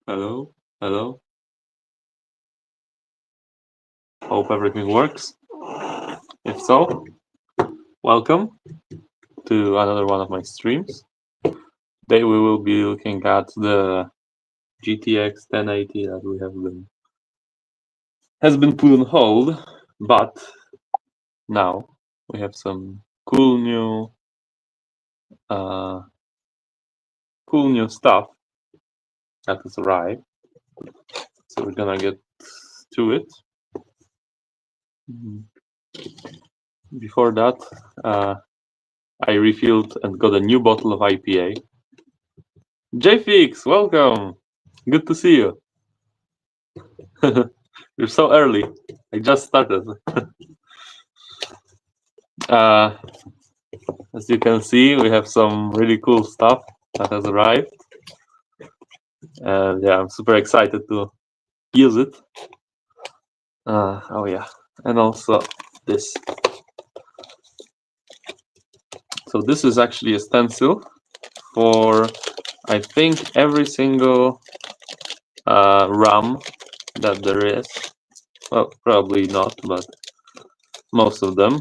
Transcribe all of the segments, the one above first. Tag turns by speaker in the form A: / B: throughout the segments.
A: Hello, hello. Hope everything works. If so, welcome to another one of my streams. Today we will be looking at the GTX 1080 that has been put on hold, but now we have some uh, cool new stuff that has arrived. So we're gonna get to it. Before that, I refilled and got a new bottle of IPA. JFix, welcome. Good to see you. You're so early. I just started. uh, as you can see, we have some really cool stuff that has arrived. And yeah, I'm super excited to use it. Oh yeah, and also this. So this is actually a stencil for, I think, every single RAM that there is. Well, probably not, but most of them,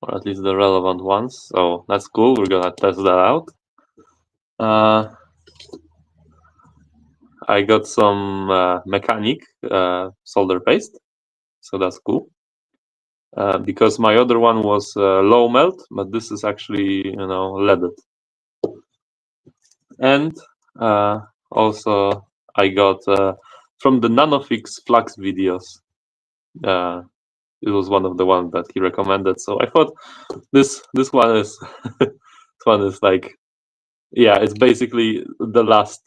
A: or at least the relevant ones. So that's cool. We're gonna test that out. I got some mechanic solder paste, so that's cool. Because my other one was low melt, but this is actually leaded. And also I got from the Nanofix Flux videos. It was one of the ones that he recommended, so I thought this one is this one is like, yeah, it's basically the last.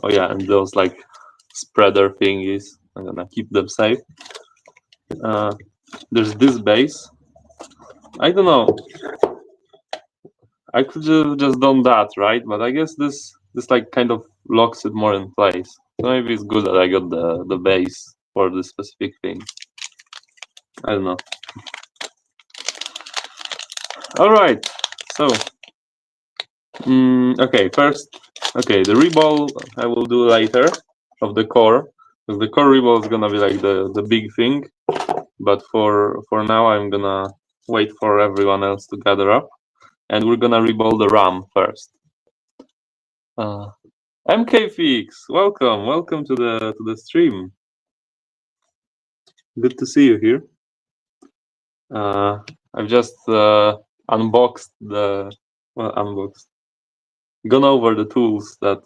A: Oh yeah, and those like spreader thingies, I'm gonna keep them safe. There's this base. I don't know. I could have just done that, right? But I guess this like kind of locks it more in place. So maybe it's good that I got the base for this specific thing. I don't know. All right. So, okay. First, okay, the reball I will do later of the core, because the core reball is gonna be like the big thing. But for now, I'm gonna wait for everyone else to gather up, and we're gonna reball the RAM first. MK Fix, welcome to the stream. Good to see you here. I've just unboxed gone over the tools that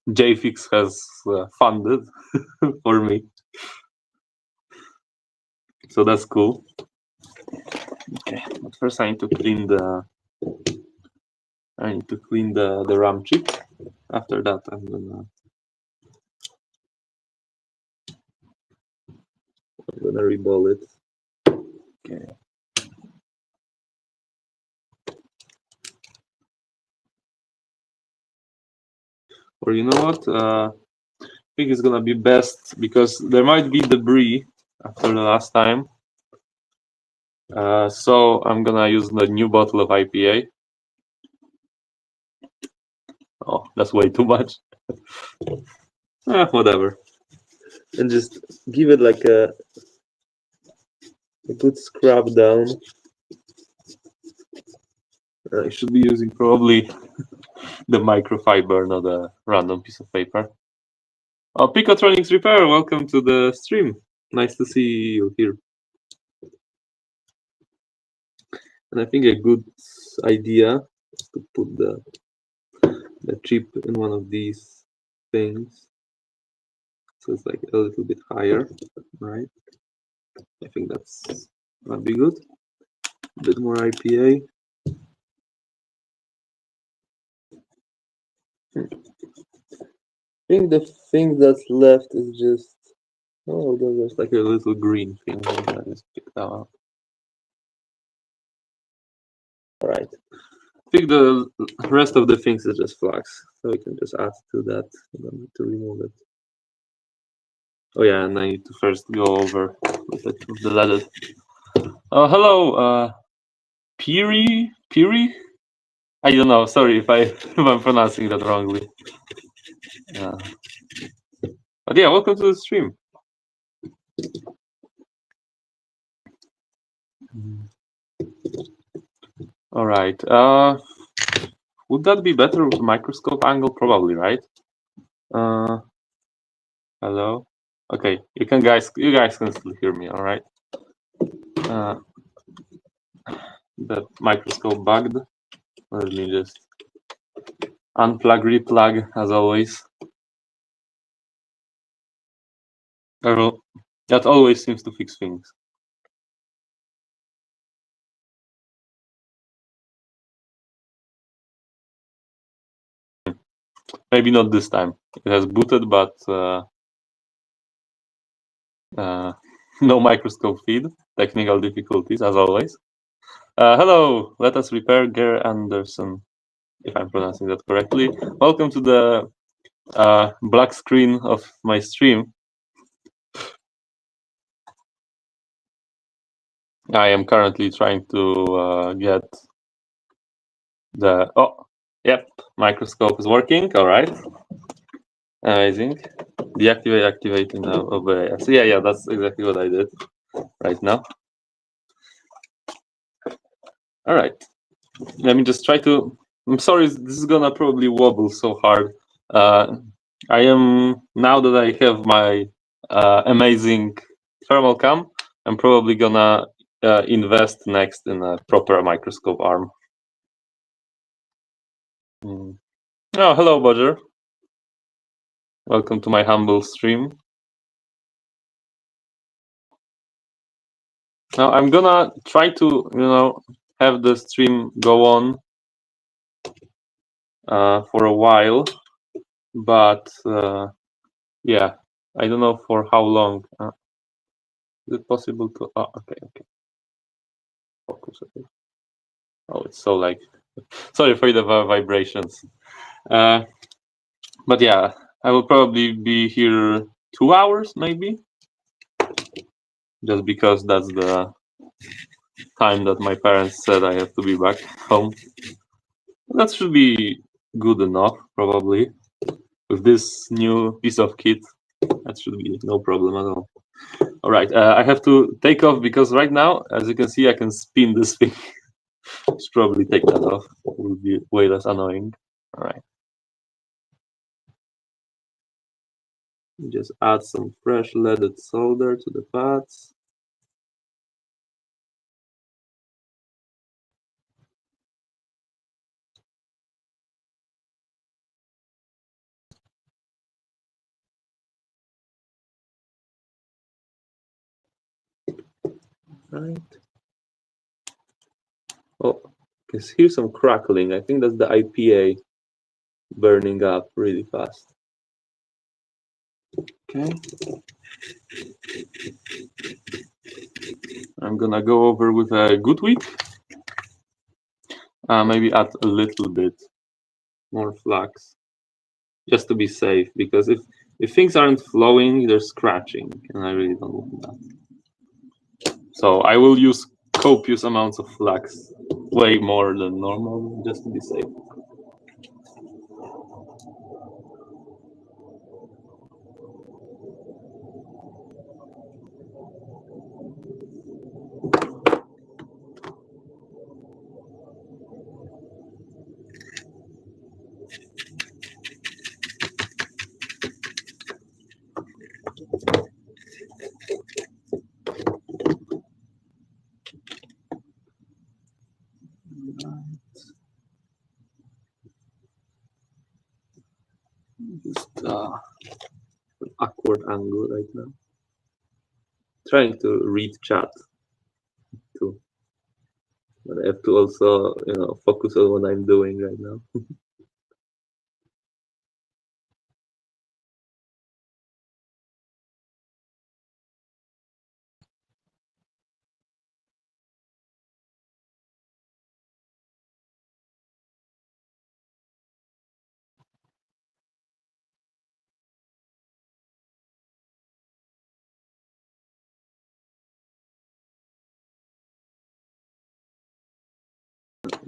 A: JFix has funded for me. So that's cool. Okay, but first I need to clean the RAM chip. After that, I'm gonna reball it. Okay. Or you know what? I think it's gonna be best because there might be debris after the last time. So I'm gonna use the new bottle of IPA. Oh, that's way too much. Whatever. And just give it like a good scrub down. I should be using probably the microfiber, not a random piece of paper. Oh, Picotronics Repair, welcome to the stream. Nice to see you here. And I think a good idea is to put the chip in one of these things. So it's like a little bit higher, right? I think that's might be good. A bit more IPA. I think the thing that's left is just, oh, there's like a little green thing that I just picked out. All right. I think the rest of the things is just flux, so we can just add to that. I don't need to remove it. Oh yeah, and I need to first go over with the leaded. Oh, hello, Peary? I don't know. Sorry if if I'm pronouncing that wrongly. But yeah, welcome to the stream. All right. Would that be better with a microscope angle? Probably, right? Hello. Okay, you guys can still hear me. All right. That microscope bugged. Let me just unplug, replug as always. That always seems to fix things. Maybe not this time. It has booted, but no microscope feed. Technical difficulties as always. Hello, let us repair Ger Anderson, if I'm pronouncing that correctly. Welcome to the black screen of my stream. I am currently trying to get the yep, microscope is working. All right, amazing. Deactivate, activate now. OBS. So yeah, that's exactly what I did right now. All right, let me just try to. I'm sorry, this is gonna probably wobble so hard. I am now that I have my amazing thermal cam. I'm probably gonna invest next in a proper microscope arm. Oh, hello, Bodger. Welcome to my humble stream. Now I'm gonna try to, have the stream go on for a while, but yeah, I don't know for how long. Is it possible to? Oh, okay. Focus. Okay. Oh, it's so like. Sorry for the vibrations. But yeah, I will probably be here 2 hours, maybe, just because that's the time that my parents said I have to be back home. That should be good enough, probably. With this new piece of kit, that should be no problem at all. All right, I have to take off because right now, as you can see, I can spin this thing. Should probably take that off. It will be way less annoying. All right. Just add some fresh leaded solder to the pads. Right. Oh, I can hear some crackling. I think that's the IPA burning up really fast. Okay. I'm gonna go over with a good week. Maybe add a little bit more flax, just to be safe. Because if things aren't flowing, they're scratching, and I really don't want that. So I will use copious amounts of flax, way more than normal, just to be safe. Just an awkward angle right now. Trying to read chat too, but I have to also, focus on what I'm doing right now.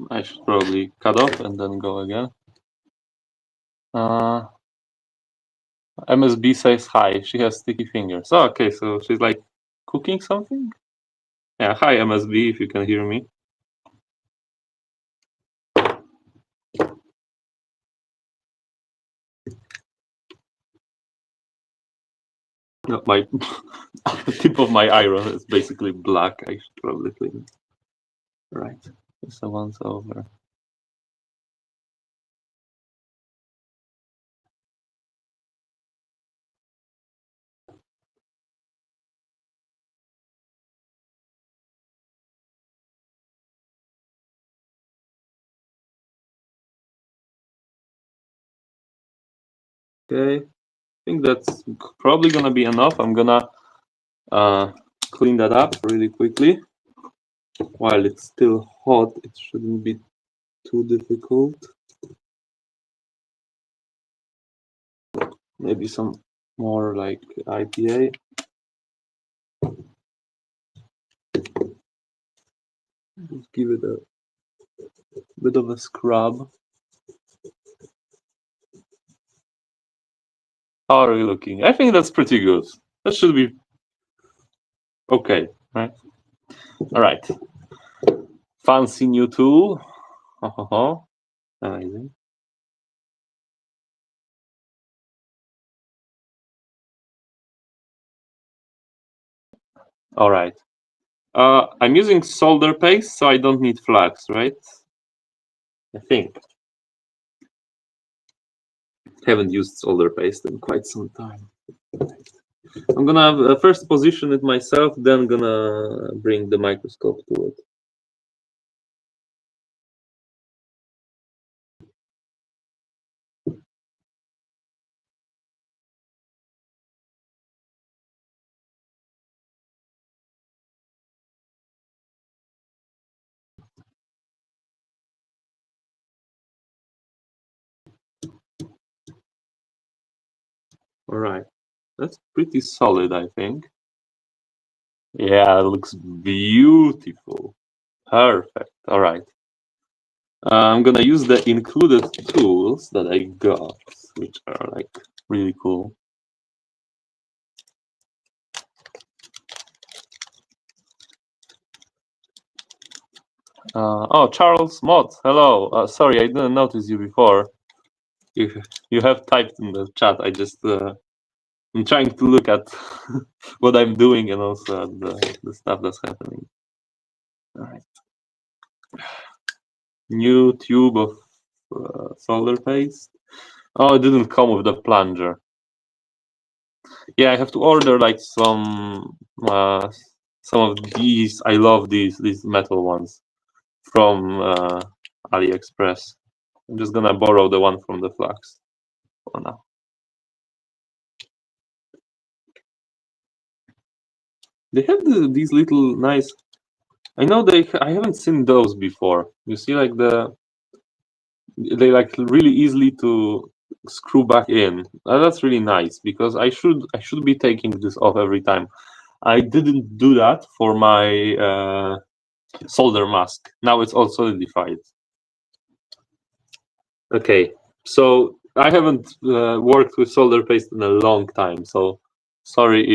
A: I should probably cut off and then go again. MSB says hi. She has sticky fingers. Oh, okay, so she's like cooking something? Yeah, hi MSB, if you can hear me. No, my tip of my iron is basically black. I should probably clean it. Right, so once over. Okay, I think that's probably gonna be enough. I'm gonna clean that up really quickly. While it's still hot, it shouldn't be too difficult. Maybe some more like IPA. Just give it a bit of a scrub. How are we looking? I think that's pretty good. That should be okay, right? All right. Fancy new tool. Amazing. All right. I'm using solder paste, so I don't need flux, right? I think. Haven't used solder paste in quite some time. I'm gonna first position it myself, then gonna bring the microscope to it. All right. That's pretty solid, I think. Yeah, it looks beautiful. Perfect. All right. I'm gonna use the included tools that I got, which are like really cool. Oh, Charles Mott, hello. Sorry, I didn't notice you before. You have typed in the chat. I just I'm trying to look at what I'm doing and also at the stuff that's happening. All right. New tube of solder paste. Oh, it didn't come with the plunger. Yeah, I have to order like some of these. I love these metal ones from AliExpress. I'm just gonna borrow the one from the Flux for now. They have these little nice. I know I haven't seen those before. You see, like they like really easily to screw back in. That's really nice because I should be taking this off every time. I didn't do that for my solder mask. Now it's all solidified. Okay, so I haven't worked with solder paste in a long time, so sorry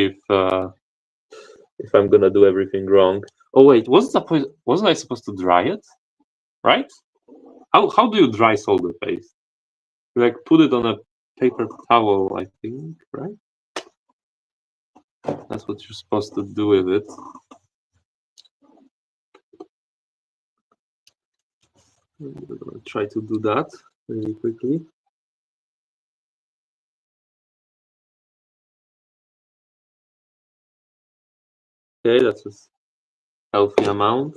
A: if I'm gonna do everything wrong. Oh wait, wasn't I supposed to dry it? Right? How do you dry solder paste? You like put it on a paper towel, I think, right? That's what you're supposed to do with it. I'm gonna try to do that really quickly. Okay, that's a healthy amount.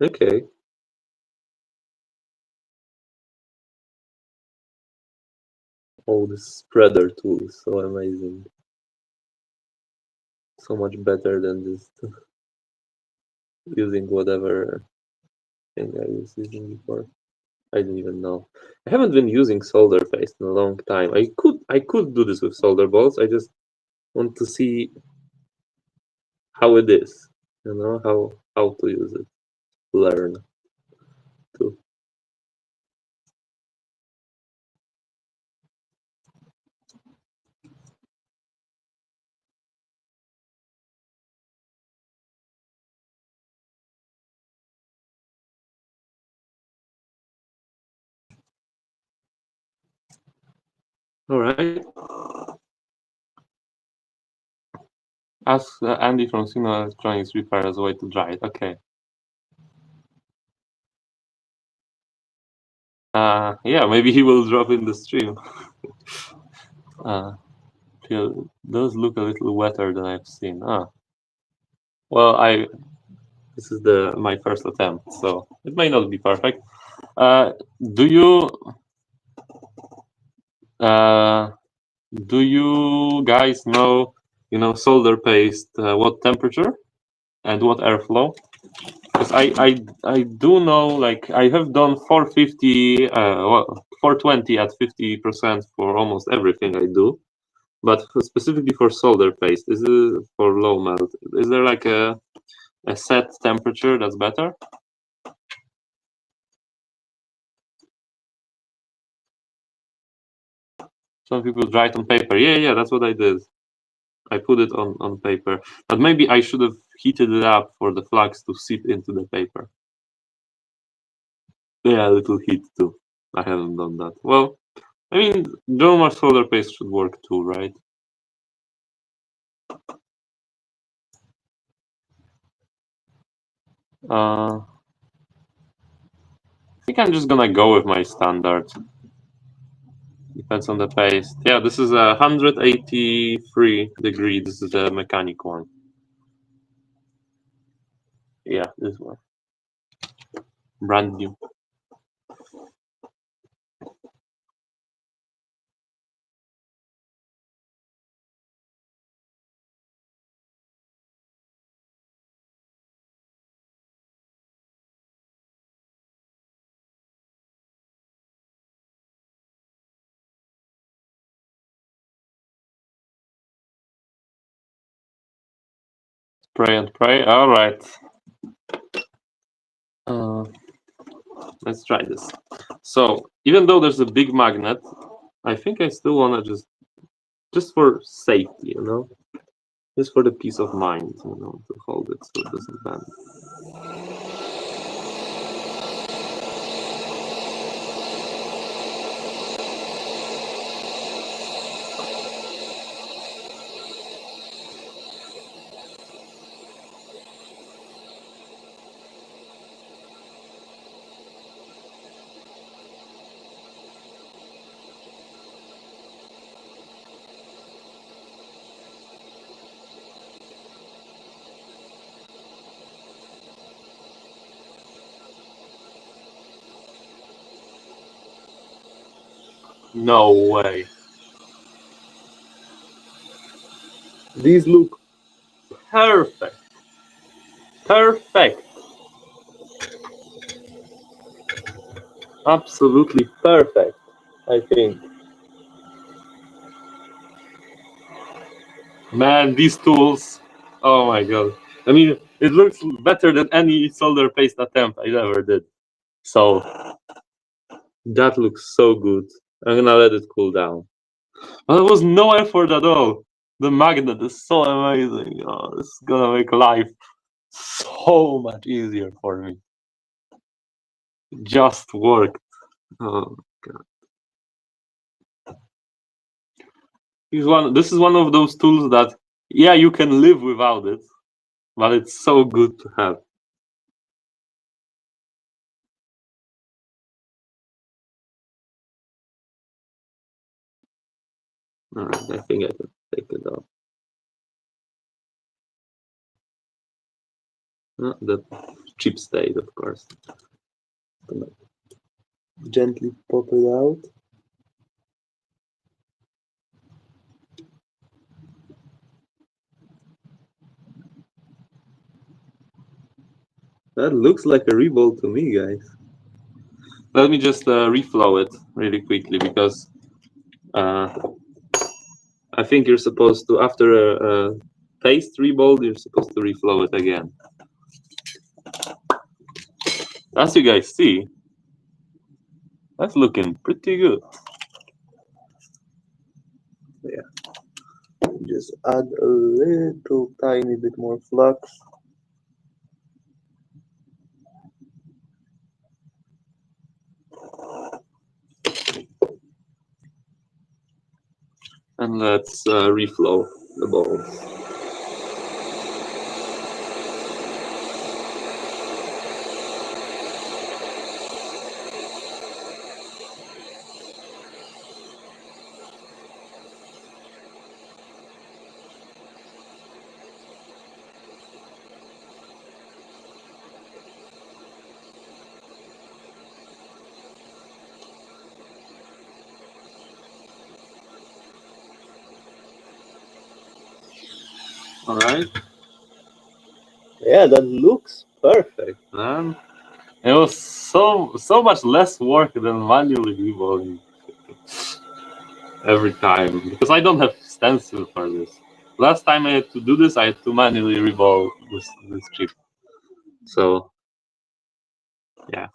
A: Okay. Oh, this spreader tool is so amazing. So much better than just using whatever thing I was using before. I don't even know. I haven't been using solder paste in a long time. I could do this with solder balls. I just want to see how it is. You know how to use it. Learn to. All right. Ask Andy from Signal Electronics Repair as a way to dry it. Okay. Yeah, maybe he will drop in the stream. uh, those look a little wetter than I've seen. Well, this is my first attempt, so it may not be perfect. Uh, do you uh, do you guys know, solder paste, what temperature and what airflow? Because I do know, like, I have done 450, 420 at 50% for almost everything I do, but specifically for solder paste, is it for low melt? Is there like a set temperature that's better? Some people dry it on paper. Yeah, that's what I did. I put it on paper, but maybe I should have heated it up for the flux to seep into the paper. Yeah, a little heat too. I haven't done that. Well, I mean, normal solder paste should work too, right? I think I'm just gonna go with my standard. Depends on the paste. Yeah, this is 183 degree. This is the mechanic one. Yeah, this one. Brand new. Pray and pray. All right. Uh, let's try this. So even though there's a big magnet, I think I still wanna just for safety, just for the peace of mind, to hold it so it doesn't bend. No way. These look perfect. Perfect. Absolutely perfect, I think. Man, these tools. Oh my god. I mean, it looks better than any solder paste attempt I ever did. So that looks so good. I'm gonna let it cool down. Well, there was no effort at all. The magnet is so amazing. Oh, it's gonna make life so much easier for me. Just worked. Oh god. This is one of those tools that, yeah, you can live without it, but it's so good to have. Alright, I think I can take it off. The cheap state, of course. Gonna gently pop it out. That looks like a reball to me, guys. Let me just reflow it really quickly because I think you're supposed to, after a paste rebuild, you're supposed to reflow it again. As you guys see, that's looking pretty good. Yeah. Just add a little tiny bit more flux. And let's reflow the balls. All right. Yeah, that looks perfect, man. It was so much less work than manually revolving every time because I don't have stencil for this. Last time I had to do this, I had to manually revolve this chip. So yeah,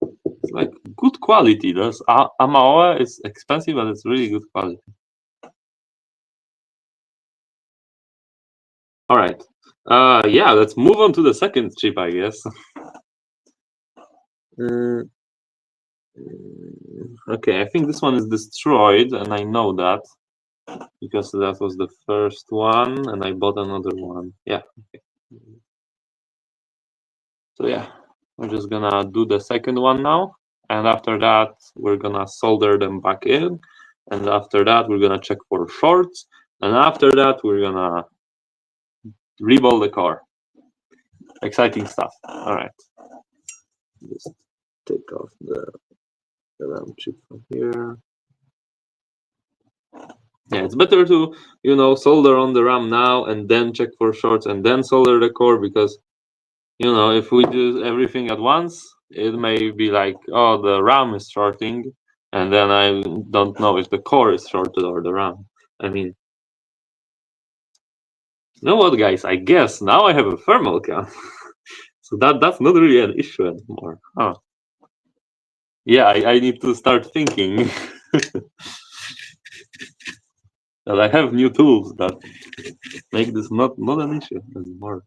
A: it's like good quality. This Amaoa is expensive, but it's really good quality. All right. Yeah, let's move on to the second chip, I guess. Okay, I think this one is destroyed, and I know that because that was the first one, and I bought another one. Yeah. Okay. So yeah, we're just gonna do the second one now, and after that we're gonna solder them back in, and after that we're gonna check for shorts, and after that we're gonna rebuild the car. Exciting stuff. All right. Just take off the RAM chip from here. Yeah, it's better to, solder on the RAM now and then check for shorts and then solder the core because, if we do everything at once, it may be like, oh, the RAM is shorting, and then I don't know if the core is shorted or the RAM. I mean, you know what, guys? I guess now I have a thermal cam. So that's not really an issue anymore. Huh. Yeah, I need to start thinking that I have new tools that make this not an issue anymore.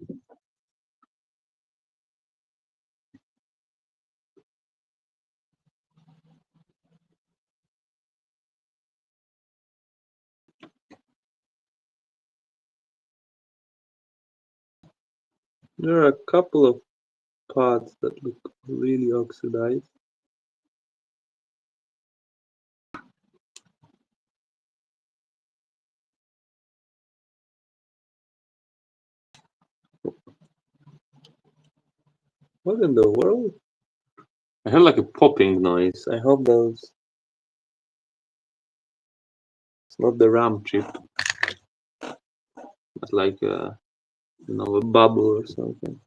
A: There are a couple of parts that look really oxidized. What in the world? I heard like a popping noise. I hope it's not the RAM chip, but like a bubble or something.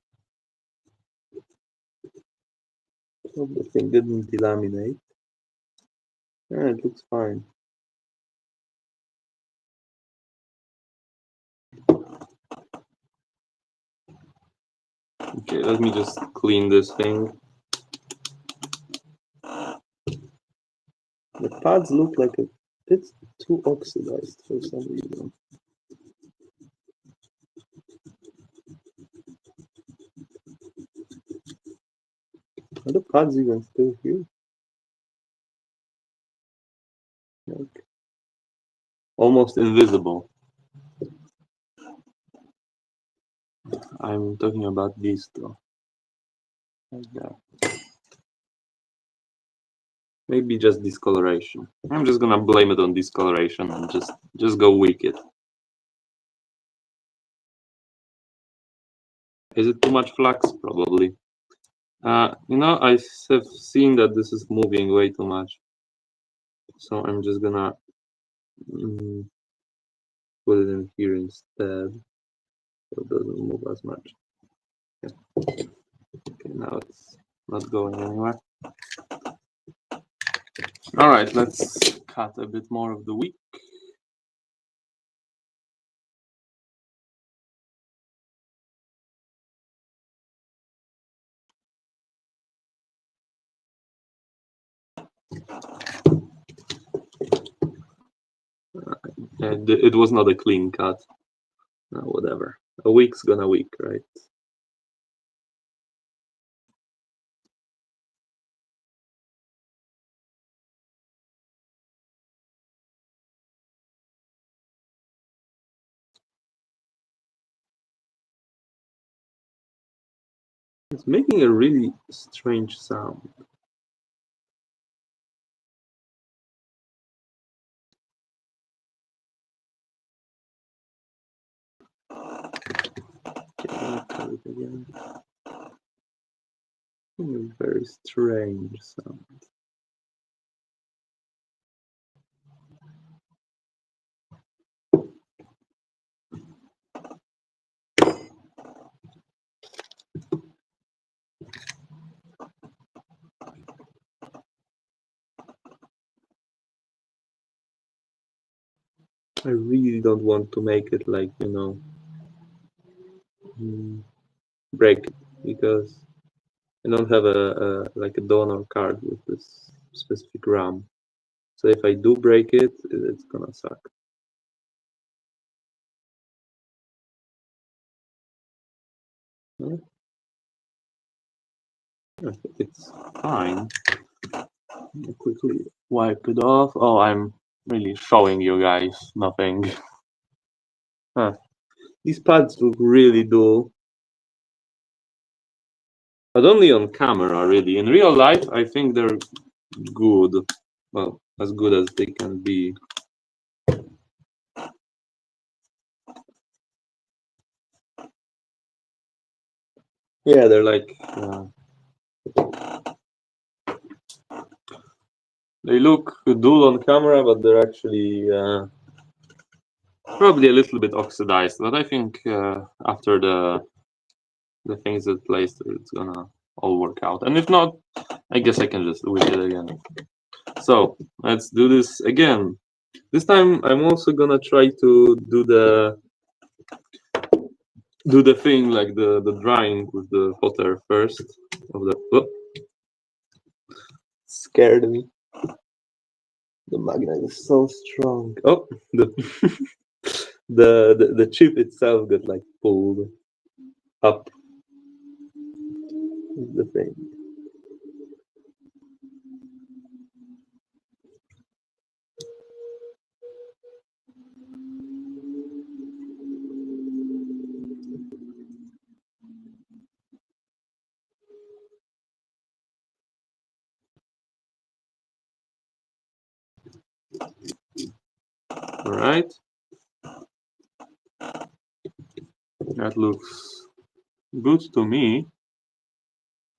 A: Hope the thing didn't delaminate. Yeah, it looks fine. Okay, let me just clean this thing. The pads look like a bit too oxidized for some reason. Are the pads even still here? Okay. Almost invisible. I'm talking about these though. Like that. Maybe just discoloration. I'm just gonna blame it on discoloration and just go wicked. Is it too much flux? Probably. I have seen that this is moving way too much. So I'm just gonna put it in here instead. So it doesn't move as much. Yeah. Okay, now it's not going anywhere. All right, let's cut a bit more of the wick. And it was not a clean cut. Whatever. A wick's gonna wick, right? It's making a really strange sound. Okay, I'll cut it again. A very strange sound. I really don't want to make it like, break it, because I don't have like a donor card with this specific RAM. So if I do break it, it's gonna suck. I think it's fine. I'll quickly wipe it off. Oh, I'm really showing you guys nothing. Huh. These pads look really dull. But only on camera, really. In real life, I think they're good. Well, as good as they can be. Yeah, they're like... they look dull on camera, but they're actually probably a little bit oxidized. But I think after the things that placed, it's gonna all work out. And if not, I guess I can just wick it again. So let's do this again. This time I'm also gonna try to do the thing like the drying with the hot air first. Scared me. The magnet is so strong. Oh, the the chip itself got like pulled up. The thing. All right. That looks good to me,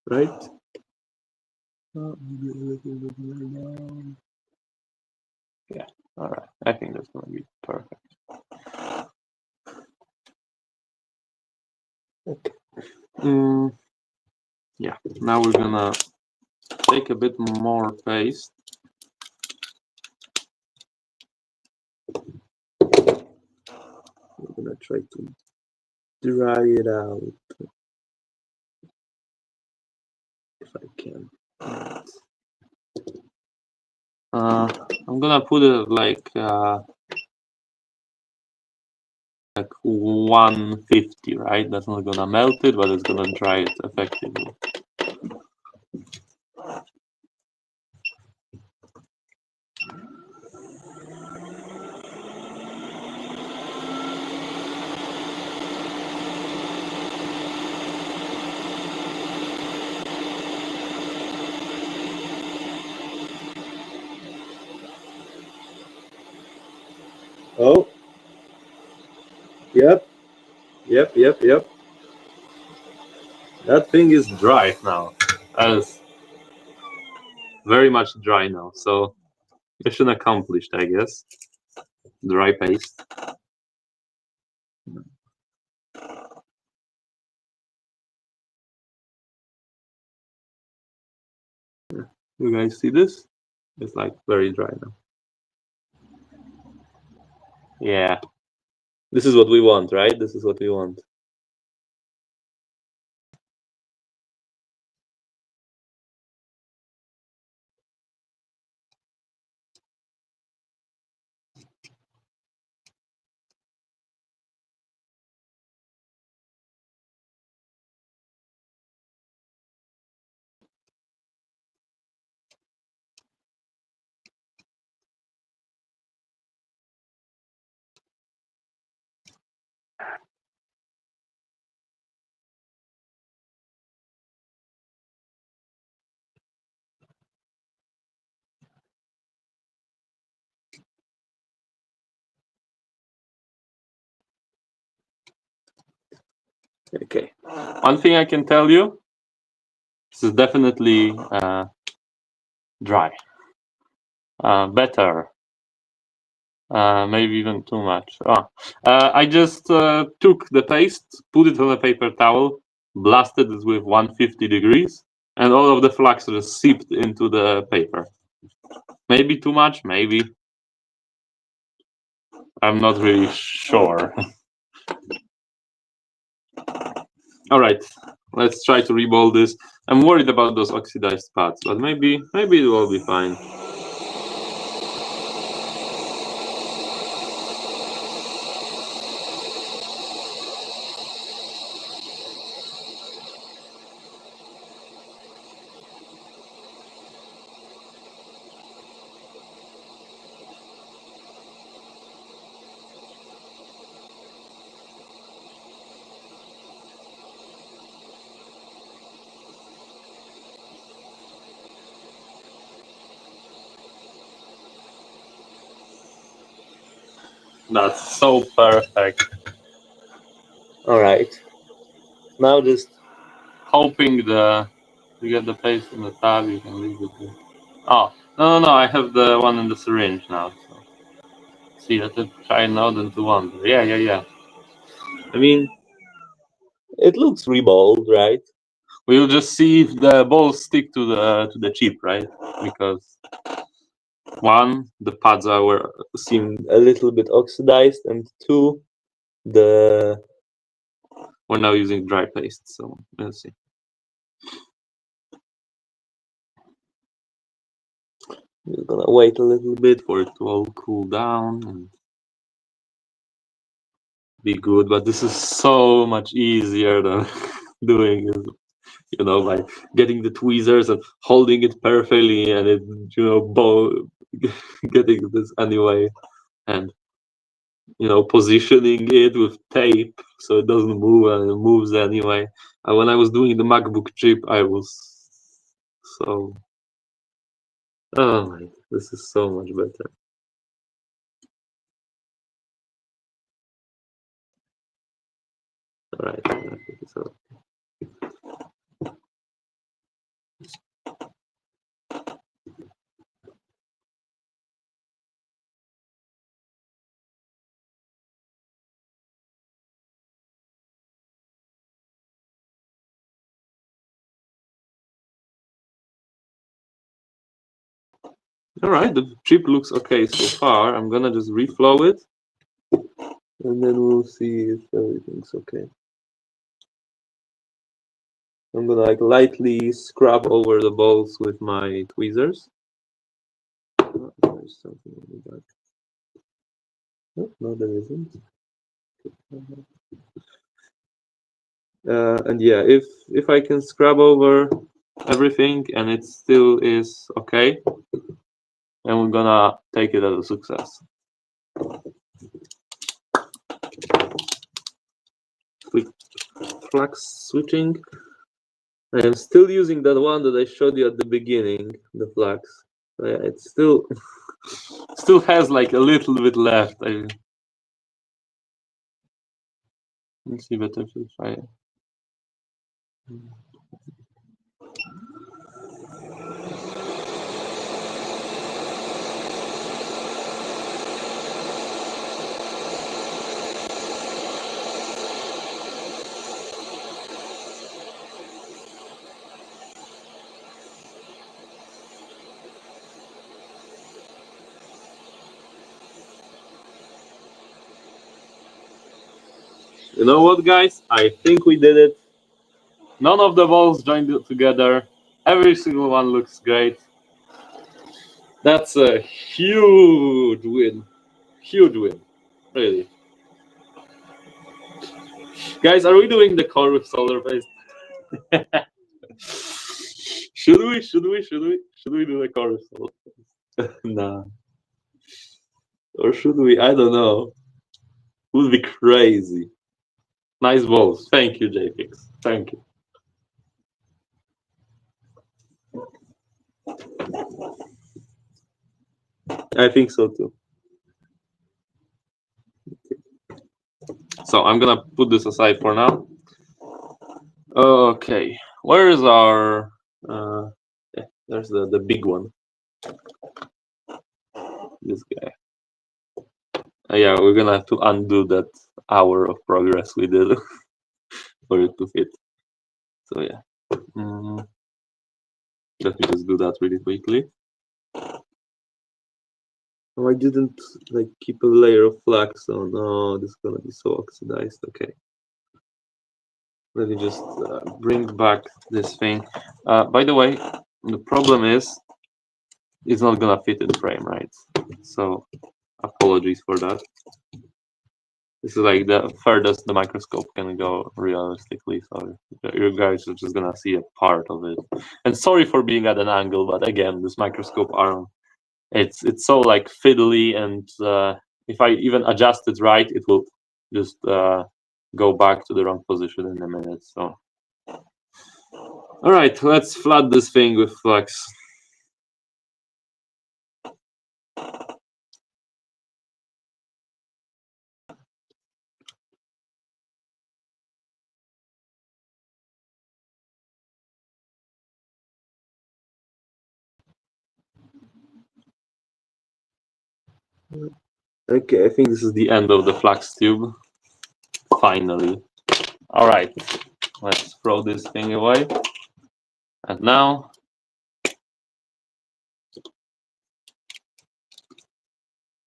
A: right? Yeah. All right. I think that's gonna be perfect. Okay. Yeah. Now we're gonna take a bit more paste. We're gonna try to dry it out if I can. Right. I'm gonna put it like 150, right? That's not gonna melt it, but it's gonna dry it effectively. Oh, yep. That thing is dry now. That is very much dry now. So mission accomplished, I guess. Dry paste. You guys see this? It's like very dry now. Yeah. This is what we want, right? This is what we want. Okay. One thing I can tell you, this is definitely dry. Better. Maybe even too much. I just took the paste, put it on a paper towel, blasted it with 150 degrees, and all of the flux just seeped into the paper. Maybe too much, maybe. I'm not really sure. All right, let's try to reball this. I'm worried about those oxidized parts, but maybe it will be fine. That's so perfect. All right. Now just hoping you get the paste in the tab, you can leave it there. Oh, no, I have the one in the syringe now. So. See, let's try now then to wonder. Yeah. I mean, it looks reballed, right? We'll just see if the balls stick to the chip, right? Because one, the pads seem a little bit oxidized, and two, we're now using dry paste. So let's see. We're gonna wait a little bit for it to all cool down and be good. But this is so much easier than doing it, by getting the tweezers and holding it perfectly and it, getting this anyway, and positioning it with tape so it doesn't move and it moves anyway. And when I was doing the MacBook chip, I was so, oh my, this is so much better. All right, so. All right, the chip looks okay so far. I'm gonna just reflow it, and then we'll see if everything's okay. I'm gonna lightly scrub over the balls with my tweezers. Oh, there's something in the back. No, there isn't. And yeah, if I can scrub over everything and it still is okay, then we're gonna take it as a success. Quick flux switching. I am still using that one that I showed you at the beginning, the flux. Yeah, it still has like a little bit left. Let's see better if I. You know what, guys? I think we did it. None of the balls joined together. Every single one looks great. That's a huge win. Huge win. Really. Guys, are we doing the core with solar based? Should we? Should we? Should we? Should we do the core with solar based? Nah. Or should we? I don't know. Would be crazy. Nice balls. Thank you, JPX. Thank you. I think so too. So I'm gonna put this aside for now. Okay, where is our? Yeah, there's the big one. This guy. Yeah, we're gonna have to undo that hour of progress we did for it to fit. So yeah, let me just do that really quickly. Oh, I didn't like keep a layer of flux. Oh no, this is gonna be so oxidized. Okay. Let me just bring back this thing. By the way, the problem is it's not gonna fit in frame, right? So apologies for that. This is like the furthest the microscope can go realistically, so you guys are just gonna see a part of it. And sorry for being at an angle, but again, this microscope arm, it's so like fiddly, and if I even adjust it right, it will just go back to the wrong position in a minute. So, all right, let's flood this thing with flux. Okay, I think this is the end of the flux tube. Finally. All right, let's throw this thing away. And now,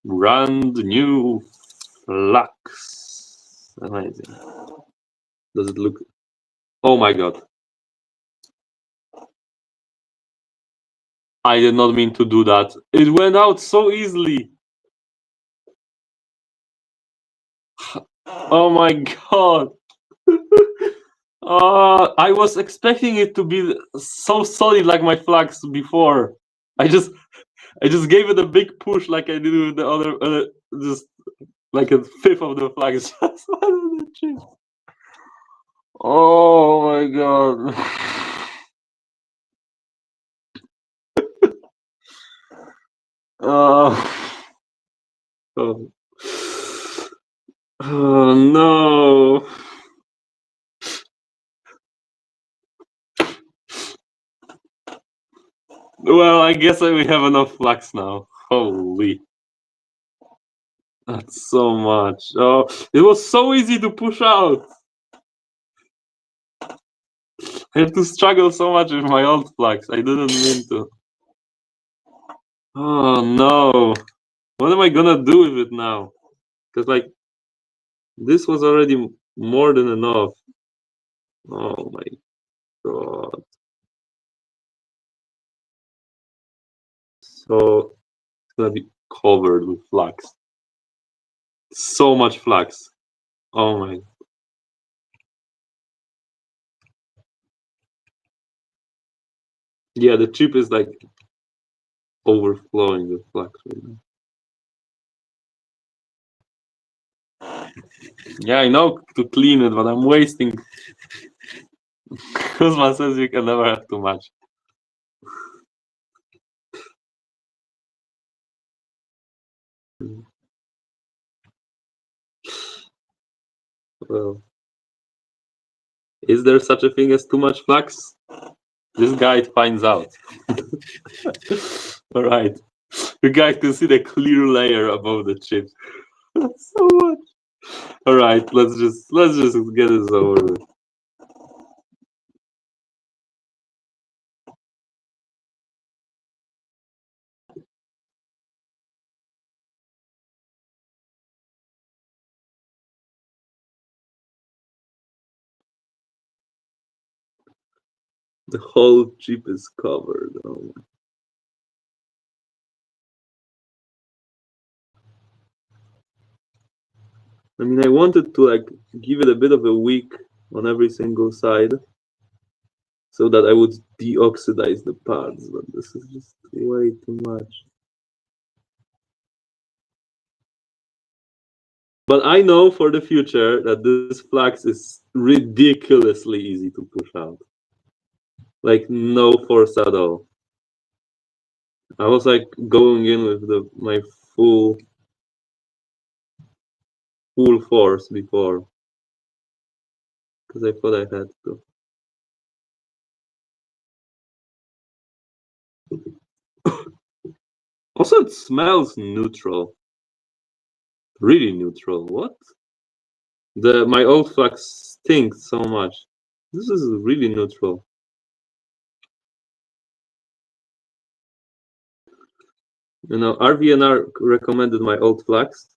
A: brand new flux. Amazing. Does it look? Oh my god. I did not mean to do that. It went out so easily. Oh my god. I was expecting it to be so solid like my flux before. I just gave it a big push like I did with the other, just like a fifth of the flux. Oh my god. Oh. Oh no. Well, I guess we have enough flux now. Holy. That's so much. Oh, it was so easy to push out. I have to struggle so much with my old flux. I didn't mean to. Oh no. What am I gonna do with it now? Because, like, this was already more than enough. Oh my god. So it's gonna be covered with flux. So much flux. Oh my. Yeah, the chip is like overflowing with flux right now. Yeah, I know to clean it, but I'm wasting. Kuzma says you can never have too much. Well, is there such a thing as too much flux? This guide finds out. All right, you guys can see the clear layer above the chip. So much. All right, let's just get this over with. The whole chip is covered. Oh. I mean, I wanted to like give it a bit of a wick on every single side so that I would deoxidize the parts, but this is just way too much. But I know for the future that this flux is ridiculously easy to push out. Like no force at all. I was like going in with my full force before because I thought I had to. Also, it smells neutral. Really neutral. What? My old flux stinks so much. This is really neutral. You know, RVNR recommended my old flux,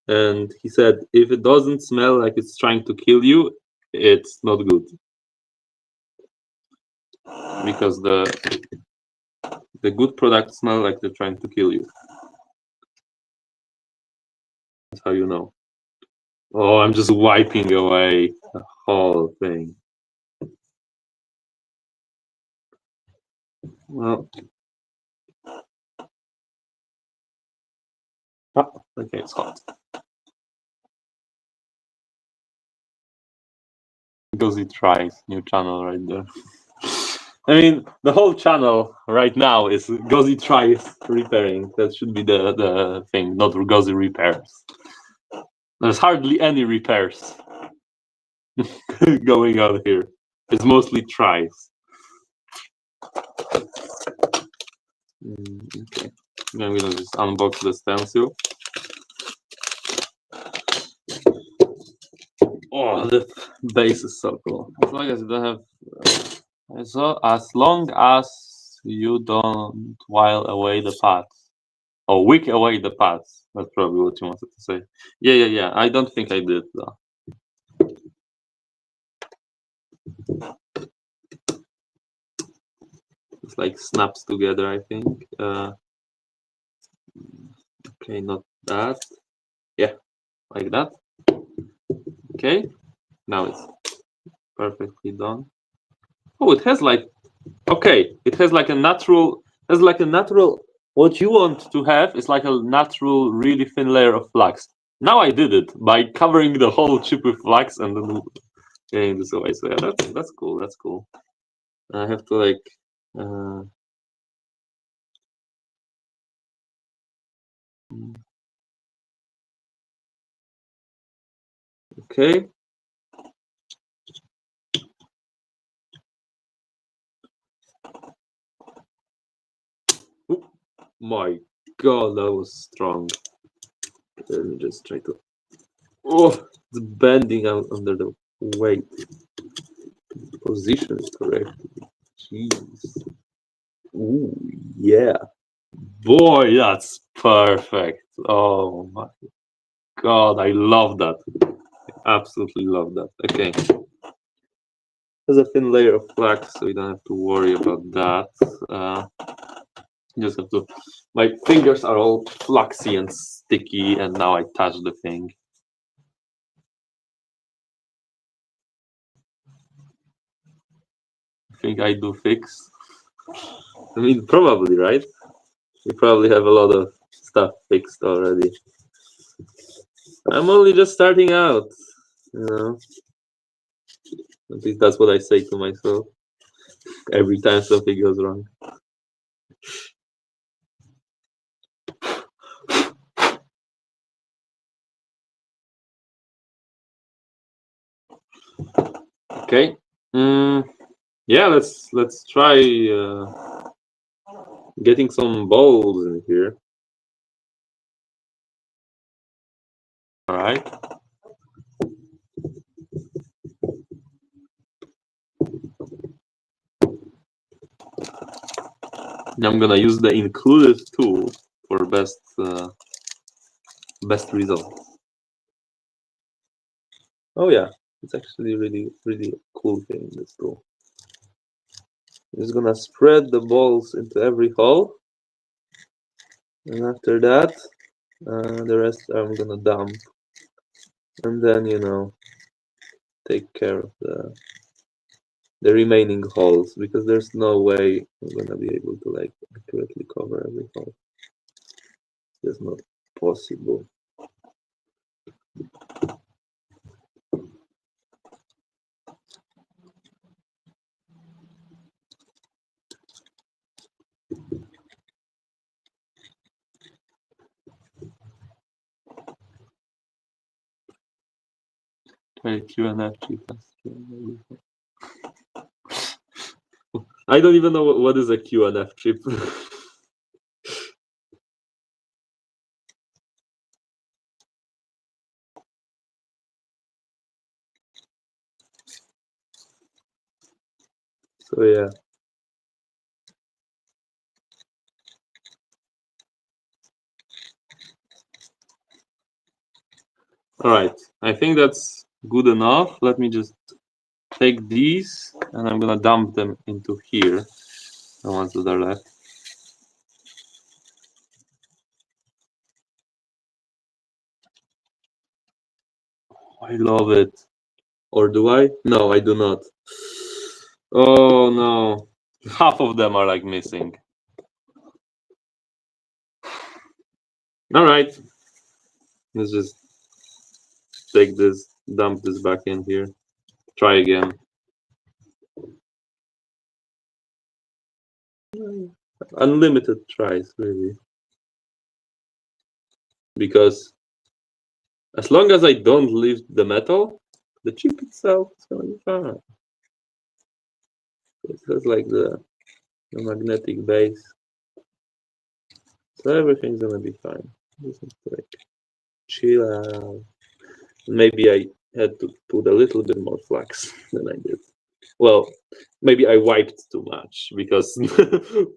A: and he said if it doesn't smell like it's trying to kill you, it's not good. Because the good products smell like they're trying to kill you. That's how you know. Oh, I'm just wiping away the whole thing. Well, okay, it's hot. Gozi tries new channel right there. I mean, the whole channel right now is Gozi tries repairing. That should be the thing, not Gozi repairs. There's hardly any repairs going on here. It's mostly tries. Okay, I'm gonna just unbox the stencil. Oh, the base is so cool. As long as you don't have, as long as you don't while away the paths, or wick away the paths. That's probably what you wanted to say. Yeah. I don't think I did though. It's like snaps together, I think. Okay, not that. Yeah, like that. Okay, now it's perfectly done. Oh, it has like, okay, it has like a natural, what you want to have is like a natural, really thin layer of flux. Now I did it by covering the whole chip with flux and then getting this away. So yeah, that's cool. That's cool. I have to like. Okay. Oop, my God, that was strong. Let me just try to. Oh, it's bending out under the weight. Position is correct. Jeez. Ooh, yeah. Boy, that's perfect. Oh my God, I love that. Absolutely love that. Okay. There's a thin layer of flux, so you don't have to worry about that. You just have to. My fingers are all fluxy and sticky, and now I touch the thing. I think I do fix. I mean, probably, right? You probably have a lot of stuff fixed already. I'm only just starting out, you know. At least that's what I say to myself every time something goes wrong. Okay. Yeah, let's try getting some balls in here. All right. Now I'm gonna use the included tool for best result. Oh yeah, it's actually really cool thing. This tool. Just gonna spread the balls into every hole, and after that, the rest I'm gonna dump, and then take care of the remaining holes, because there's no way I'm gonna be able to like accurately cover every hole. It's not possible. QNF chip. I don't even know what is a QNF chip. So yeah. All right, I think that's good enough. Let me just take these and I'm gonna dump them into here, the ones that are left. I love it. Or do I? No, I do not. Oh no. Half of them are like missing. All right. Let's just take this, dump this back in here. Try again. Unlimited tries, really. Because as long as I don't lift the metal, the chip itself is gonna be fine. It has like the magnetic base. So everything's gonna be fine. Just have to like chill out. Maybe I had to put a little bit more flux than I did. Well, maybe I wiped too much, because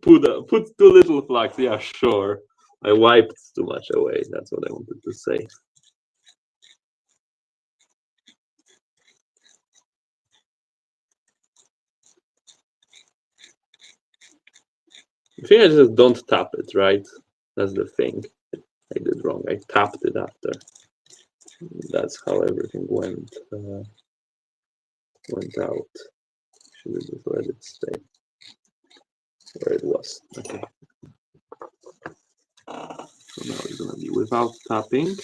A: put too little flux. Yeah, sure. I wiped too much away. That's what I wanted to say. I think I just don't tap it, right? That's the thing I did wrong. I tapped it after. That's how everything went out. Should have just let it stay where it was. Okay. So now it's gonna be without tapping.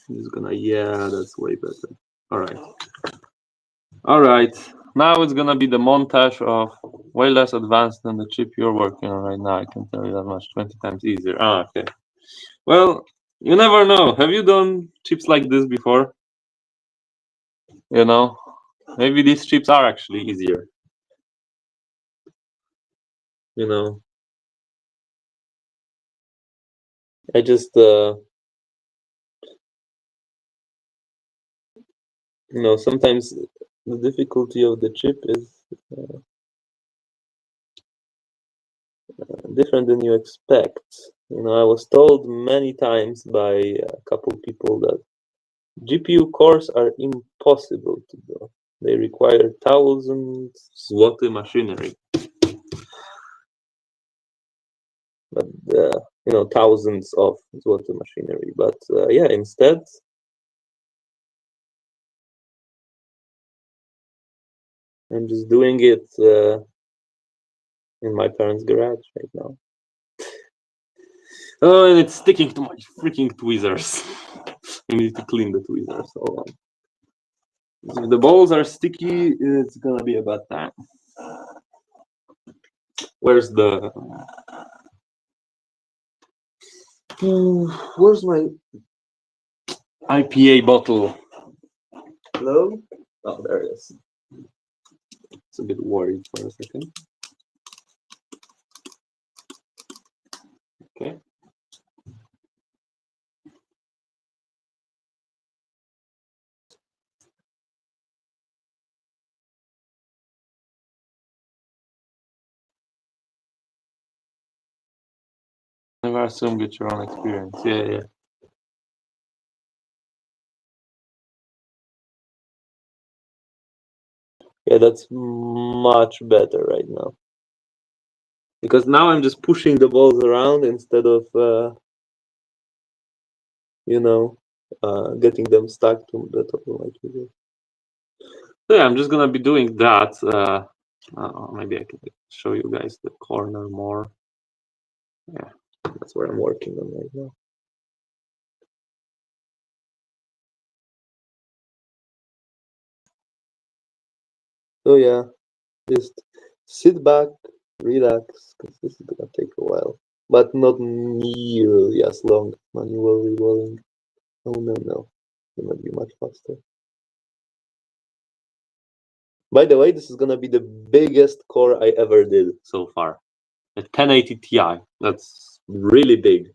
A: It's gonna, yeah, that's way better. All right. All right. Now it's gonna be the montage of way less advanced than the chip you're working on right now. I can tell you that much. 20 times easier. Ah, okay. Well, you never know. Have you done chips like this before? You know, maybe these chips are actually easier. You know, I just sometimes the difficulty of the chip is different than you expect. I was told many times by a couple people that GPU cores are impossible to do. They require thousands zloty machinery. But thousands of zloty machinery. But yeah, instead, I'm just doing it in my parents' garage right now. Oh, and it's sticking to my freaking tweezers. I need to clean the tweezers. Hold on. If the balls are sticky, it's gonna be a bad time. Where's the? Where's my IPA bottle? Hello? Oh, there it is. It's a bit worried for a second. Okay. Never assume get your own experience. Yeah, yeah. Yeah, that's much better right now. Because now I'm just pushing the balls around instead of, you know, getting them stuck to the top of my keyboard. So yeah, I'm just gonna be doing that. Maybe I can show you guys the corner more. Yeah, that's where I'm working on right now. So yeah, just sit back, relax, because this is gonna take a while, but not nearly as long. Manual re-rolling. Oh no, it might be much faster. By the way, this is gonna be the biggest core I ever did so far. A 1080 Ti. That's really big.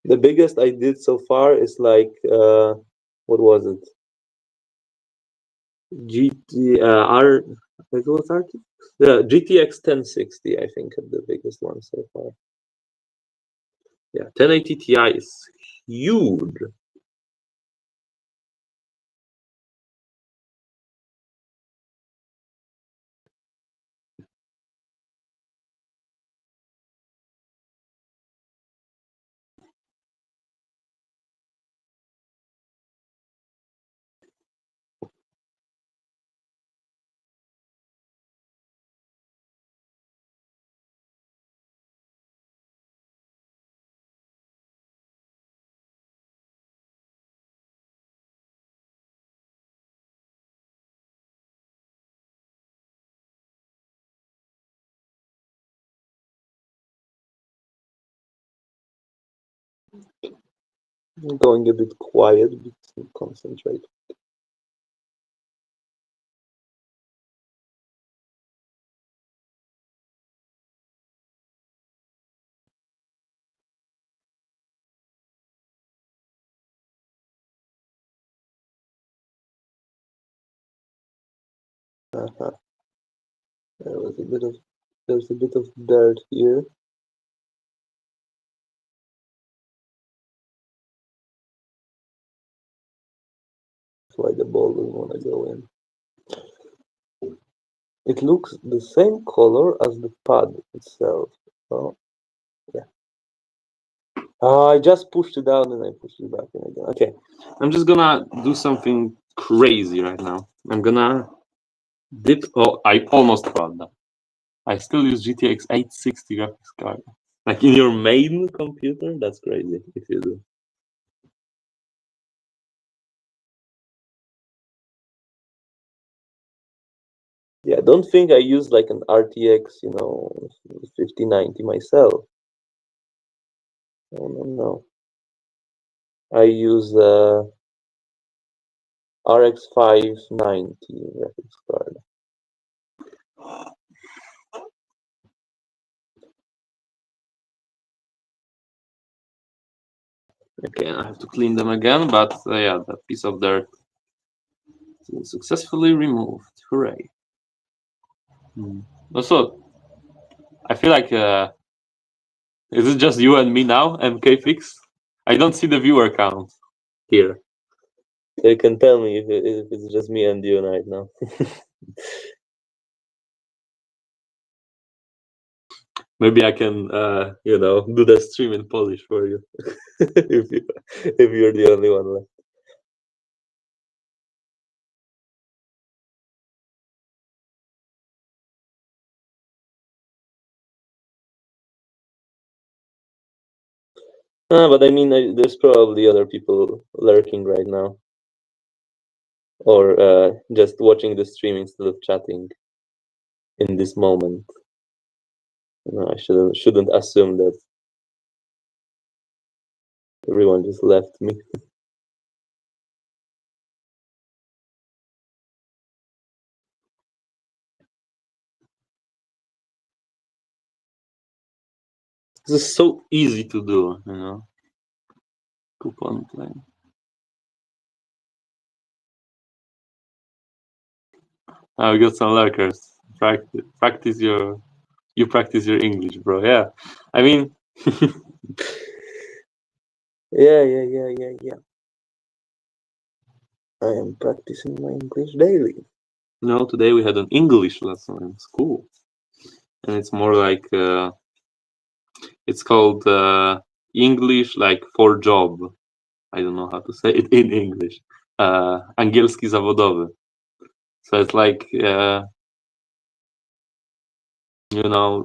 A: The biggest I did so far is like what was it? R. It was RT. Yeah, GTX 1060. I think the biggest one so far. Yeah, 1080 Ti is huge. I'm going a bit quiet, but concentrate. Uh-huh. There's a bit of dirt here. That's why the ball doesn't want to go in. It looks the same color as the pad itself. Oh, yeah. I just pushed it down and I pushed it back in again. Okay, I'm just gonna do something crazy right now. I'm gonna dip. Oh, I almost forgot that. I still use GTX 860 graphics card. Like in your main computer? That's crazy if you do. Yeah, I don't think I use like an RTX, 5090 myself. No. I use RX 590 graphics card. Okay, I have to clean them again, but yeah, that piece of dirt is successfully removed. Hooray. Also, I feel like, is it just you and me now, MK Fix? I don't see the viewer count here. You can tell me if it's just me and you right now. Maybe I can, do the stream in Polish for you, if you're the only one left. But I mean, there's probably other people lurking right now, or just watching the stream instead of chatting in this moment. I shouldn't assume that everyone just left me. This is so easy to do. Coupon plan. We got some lurkers. Practice your You practice your English, bro. Yeah, I mean,
B: Yeah. I am practicing my English daily.
A: today we had an English lesson in school, and it's more like it's called English like for job. I don't know how to say it in English. Angielski zawodowy. So it's like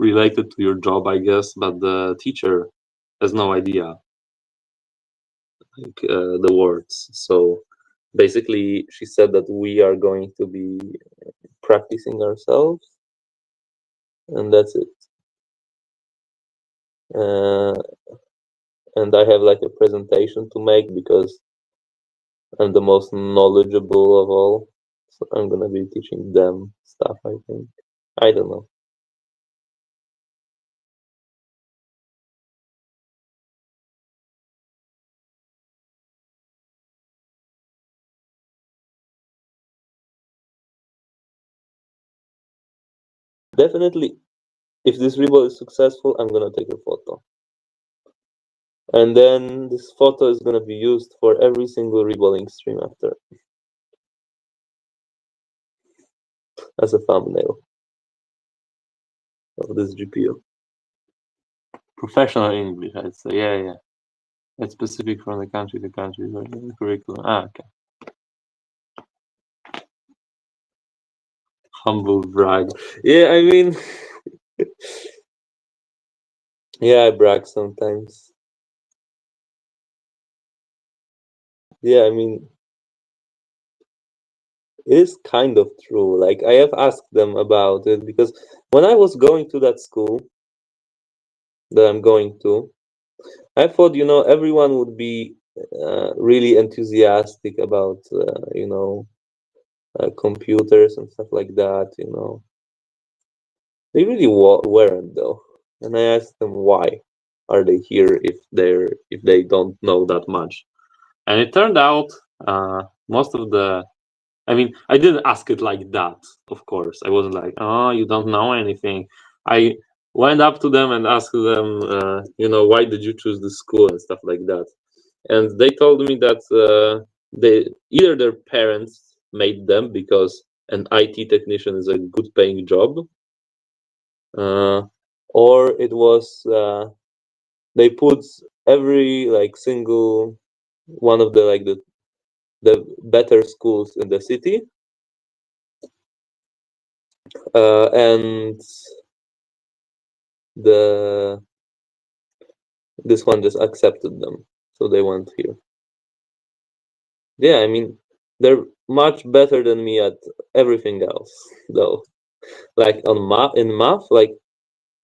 A: related to your job, I guess, but the teacher has no idea like the words. So basically, she said that we are going to be practicing ourselves, and that's it. Uh, and I have like a presentation to make because I'm the most knowledgeable of all. So I'm gonna be teaching them stuff, I think. I don't know. Definitely, if this rebel is successful, I'm gonna take a photo. And then this photo is gonna be used for every single reballing stream after as a thumbnail of this GPU. Professional English, I'd say. Yeah. It's specific from the country to country curriculum. Okay. Humble brag.
B: Yeah, I mean, yeah, I brag sometimes. Yeah, I mean, it is kind of true. Like, I have asked them about it because when I was going to that school that I'm going to, I thought, everyone would be really enthusiastic about, computers and stuff like that, They really weren't though. And I asked them why are they here if they don't know that much.
A: And it turned out most of the. I mean, I didn't ask it like that, of course. I wasn't like, oh, you don't know anything. I went up to them and asked them, why did you choose this school and stuff like that. And they told me that either their parents made them because an IT technician is a good paying job, uh, or it was they put every like single one of the better schools in the city, and the this one just accepted them, so they went here. Yeah, I mean, they're much better than me at everything else, though. Like in math, like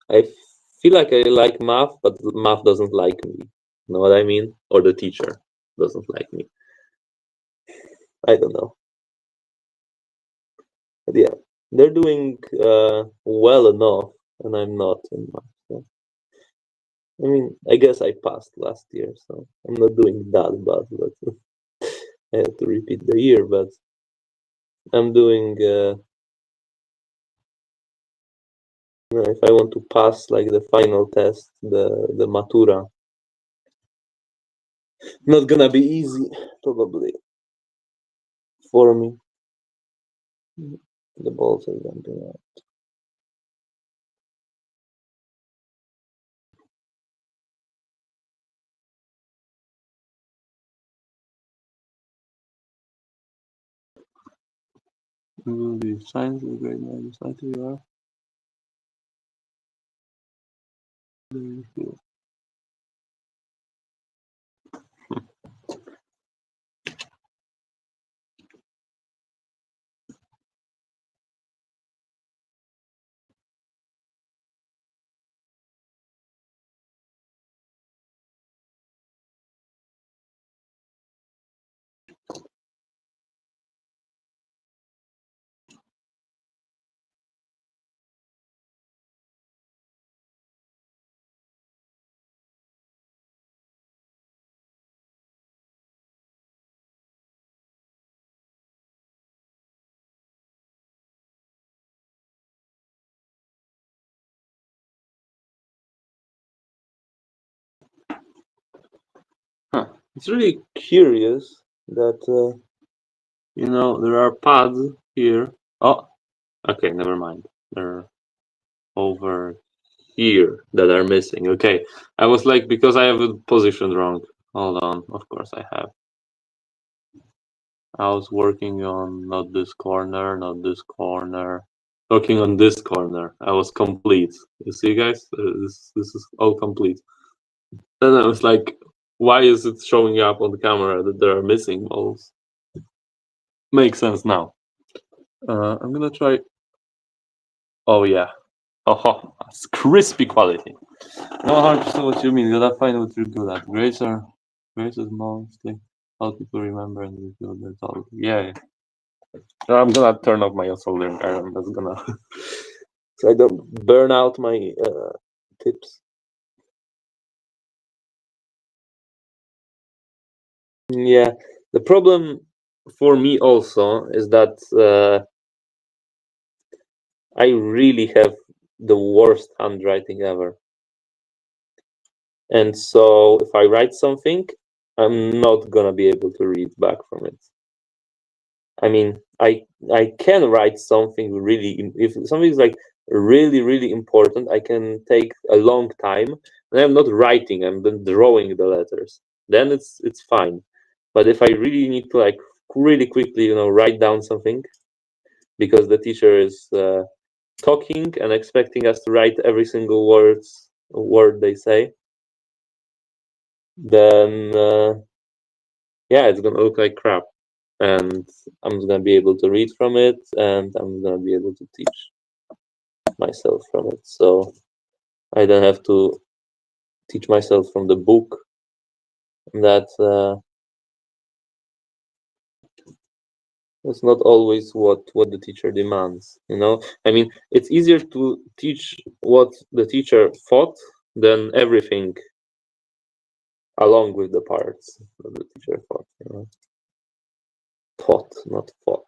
A: I feel like I like math, but math doesn't like me. Know what I mean? Or the teacher doesn't like me. I don't know. But yeah, they're doing well enough, and I'm not in math. So. I mean, I guess I passed last year, so I'm not doing that bad, but I had to repeat the year. But I'm doing. If I want to pass like the final test, the matura, not gonna be easy, probably for me. The balls are jumping out. The science is great. You are. Very cool.
B: It's really curious that
A: there are pads here. Oh, okay, never mind. They're over here that are missing. Okay, I was like, because I have it positioned wrong. Hold on, of course I have. I was working on not this corner, not this corner. Working on this corner. I was complete. You see, guys, this is all complete. Then I was like, why is it showing up on the camera that there are missing balls? Makes sense now. I'm gonna try. Oh yeah. Oh, that's crispy quality. No, 100% what you mean. Gotta find what you're good at. Grades is mostly how people remember and reveal their thought. Yeah. I'm gonna turn off my soldering iron. That's gonna.
B: so I don't burn out my tips. Yeah, the problem for me also is that I really have the worst handwriting ever. And so if I write something, I'm not gonna be able to read back from it. I mean, I can write something really if something is like really important, I can take a long time and I'm not writing, I'm then drawing the letters. Then it's fine. But if I really need to like really quickly, write down something because the teacher is talking and expecting us to write every single word they say, then yeah, it's gonna look like crap, and I'm gonna be able to read from it, and I'm gonna be able to teach myself from it. So I don't have to teach myself from the book. That it's not always what the teacher demands. I mean, it's easier to teach what the teacher thought than everything along with the parts that the teacher thought. Thought, not fought.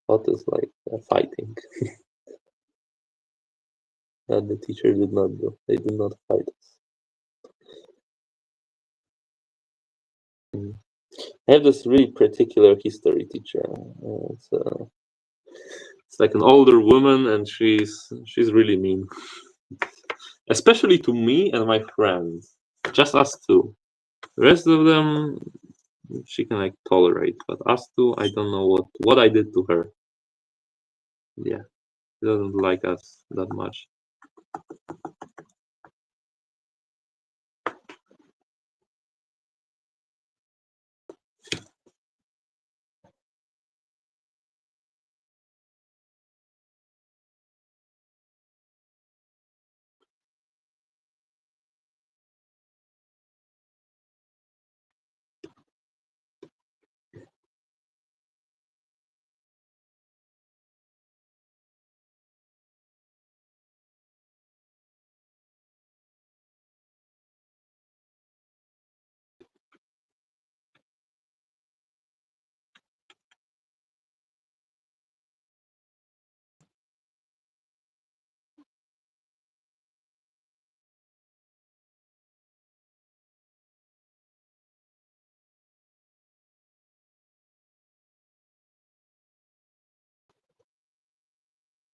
B: Thought is like fighting that the teacher did not do. They did not fight us. Mm. I have this really particular history teacher.
A: It's like an older woman, and she's really mean, especially to me and my friends. Just us two. The rest of them, she can like tolerate, but us two, I don't know what I did to her. Yeah, she doesn't like us that much.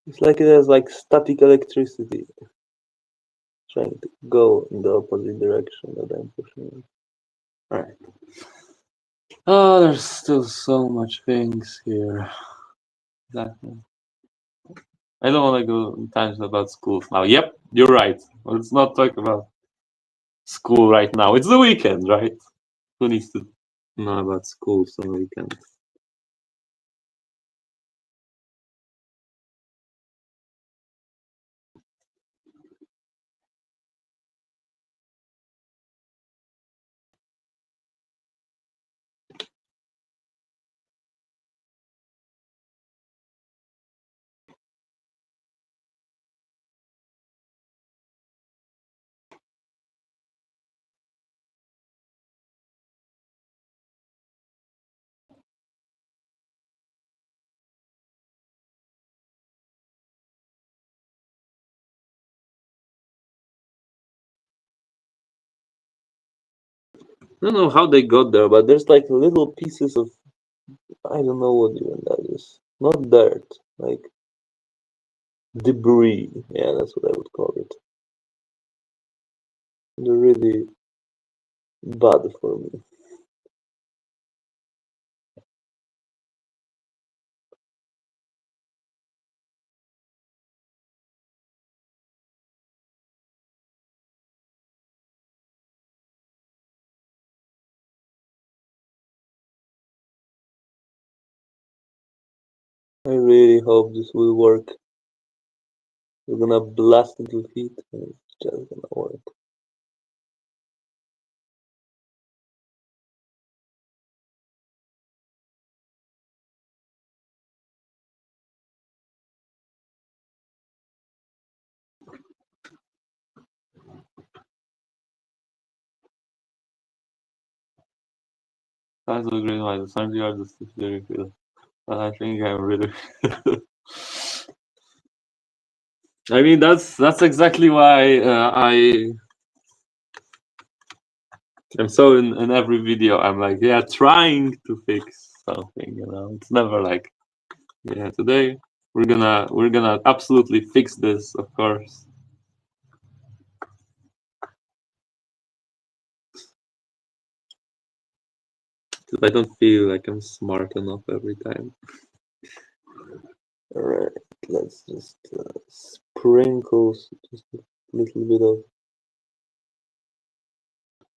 B: It's like it has like static electricity trying to go in the opposite direction that I'm pushing it.
A: All right. Oh, there's still so much things here. Exactly. I don't want to go in tangent about schools now. Yep, you're right. Let's not talk about school right now. It's the weekend, right? Who needs to know about schools on the weekend?
B: I don't know how they got there, but there's like little pieces of, I don't know what even that is. Not dirt, like debris. Yeah, that's what I would call it. They're really bad for me. I really hope this will work. We're gonna blast into heat and it's just gonna work.
A: That's a great one. Sometimes you are just very good. But I think I'm really. I mean, that's exactly why I am so in every video. I'm like, yeah, trying to fix something. It's never like, yeah, today we're gonna absolutely fix this, of course. 'Cause I don't feel like I'm smart enough every time.
B: Alright, let's just sprinkle just a little bit of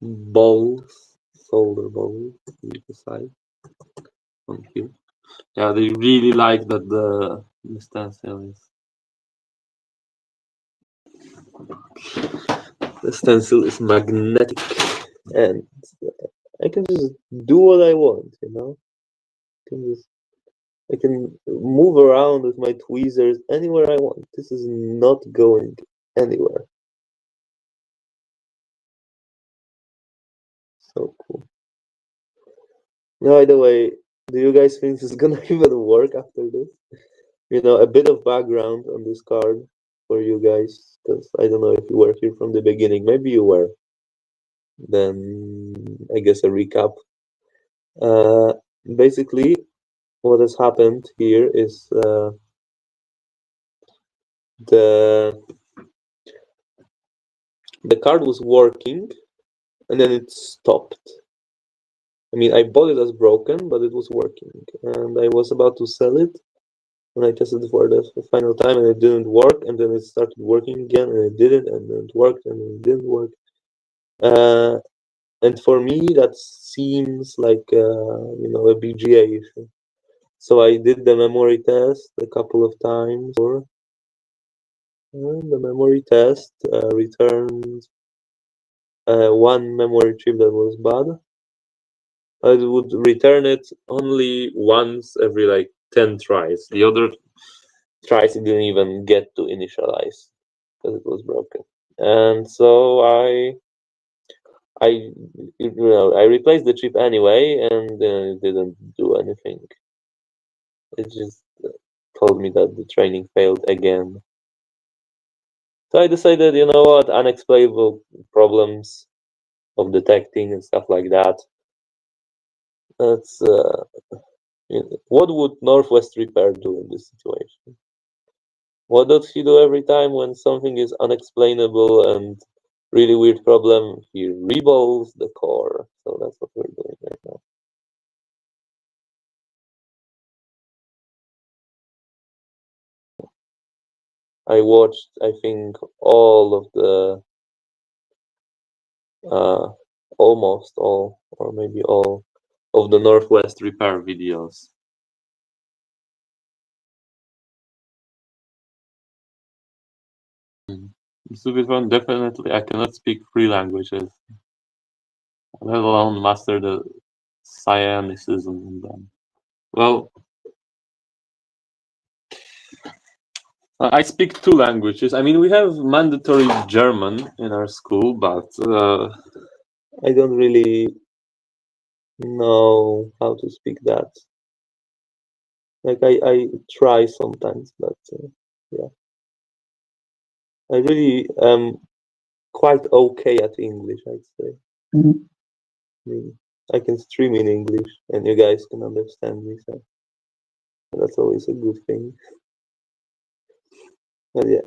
B: balls, solder balls on the side
A: On here. Yeah, they really like that the stencil is.
B: The stencil is magnetic, and I can just do what I want, you know? I can move around with my tweezers anywhere I want. This is not going anywhere. So cool. By the way, do you guys think this is gonna even work after this? A bit of background on this card for you guys, because I don't know if you were here from the beginning. Maybe you were. Then I guess a recap. Uh, Basically, what has happened here is the the card was working and then it stopped. I mean, I bought it as broken, but it was working, and I was about to sell it when I tested it for the final time, and it didn't work, and then it started working again, and it didn't, and then it worked, and then it didn't work. Uh, and for me, that seems like a BGA issue. So I did the memory test a couple of times, and the memory test returned one memory chip that was bad. I would return it only once every like 10 tries. The other tries it didn't even get to initialize because it was broken. And so I replaced the chip anyway, and it didn't do anything. It just told me that the training failed again. So I decided, you know what, unexplainable problems of detecting and stuff like that. That's what would Northwest Repair do in this situation? What does he do every time when something is unexplainable and really weird problem? He rebolds the core. So that's what we're doing right now. I watched, I think, all of the, uh, almost all, or maybe all, of the Northwest Repair videos.
A: It's a bit fun. Definitely, I cannot speak three languages, let alone master the Sianicism in them. Well, I speak two languages. I mean, we have mandatory German in our school, but
B: I don't really know how to speak that. Like I try sometimes, but yeah, I really am quite okay at English, I'd say. mean, I can stream in English and you guys can understand me, so that's always a good thing. But yeah,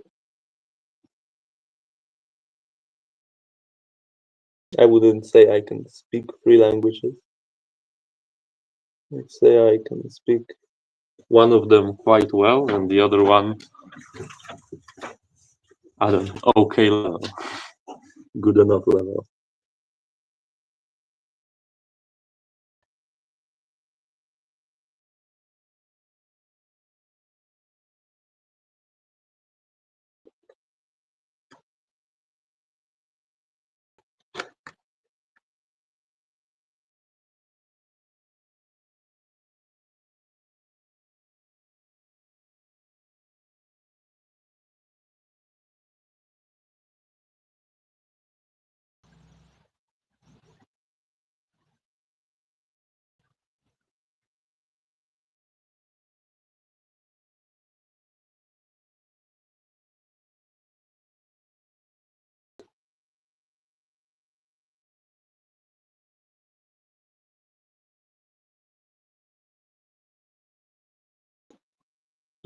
B: I wouldn't say I can speak three languages. I'd say I can speak
A: one of them quite well, and the other one, I don't know, okay level.
B: good enough level.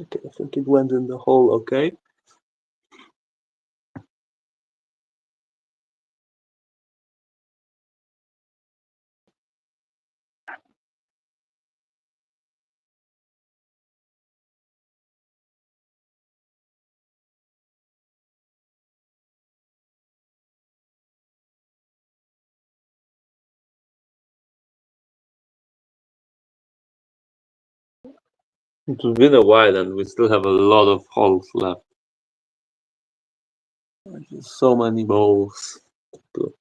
B: Okay, I think it went in the hole okay.
A: It's been a while, and we still have a lot of holes left. So many balls to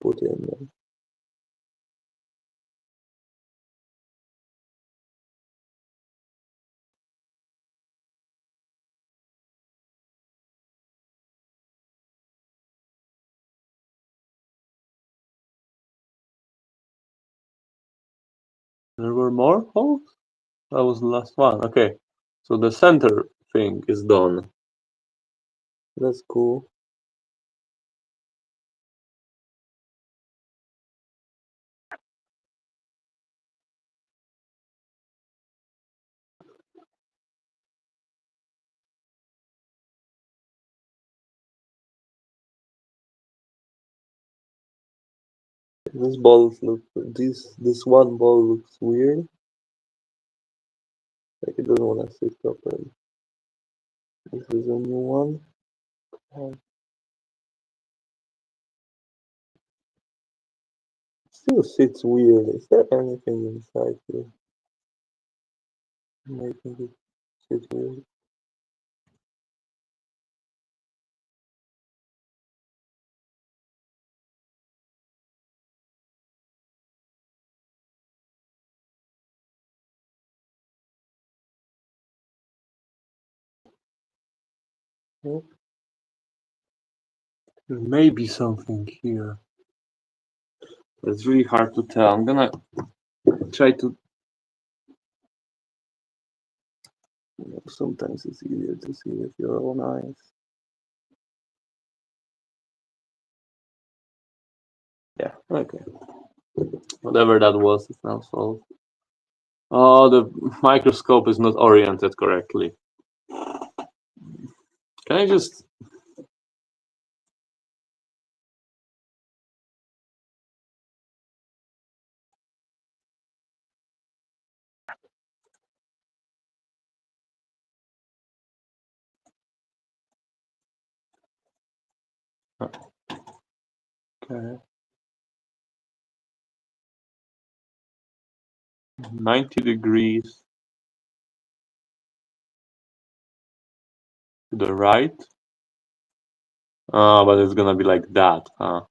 B: Put in there.
A: There were more holes? That was the last one. Okay. So the center thing is done.
B: That's cool. This one ball looks weird. Like it doesn't want to sit properly. This is a new one. Still sits weird. Is there anything inside here making it sit weird? No?
A: There may be something here. It's really hard to tell. I'm gonna try to.
B: Sometimes it's easier to see with your own eyes.
A: Yeah, okay. Whatever that was, it's now solved. Oh, the microscope is not oriented correctly. Can I just. Okay. 90 degrees to the right. Oh, but it's gonna be like that, huh?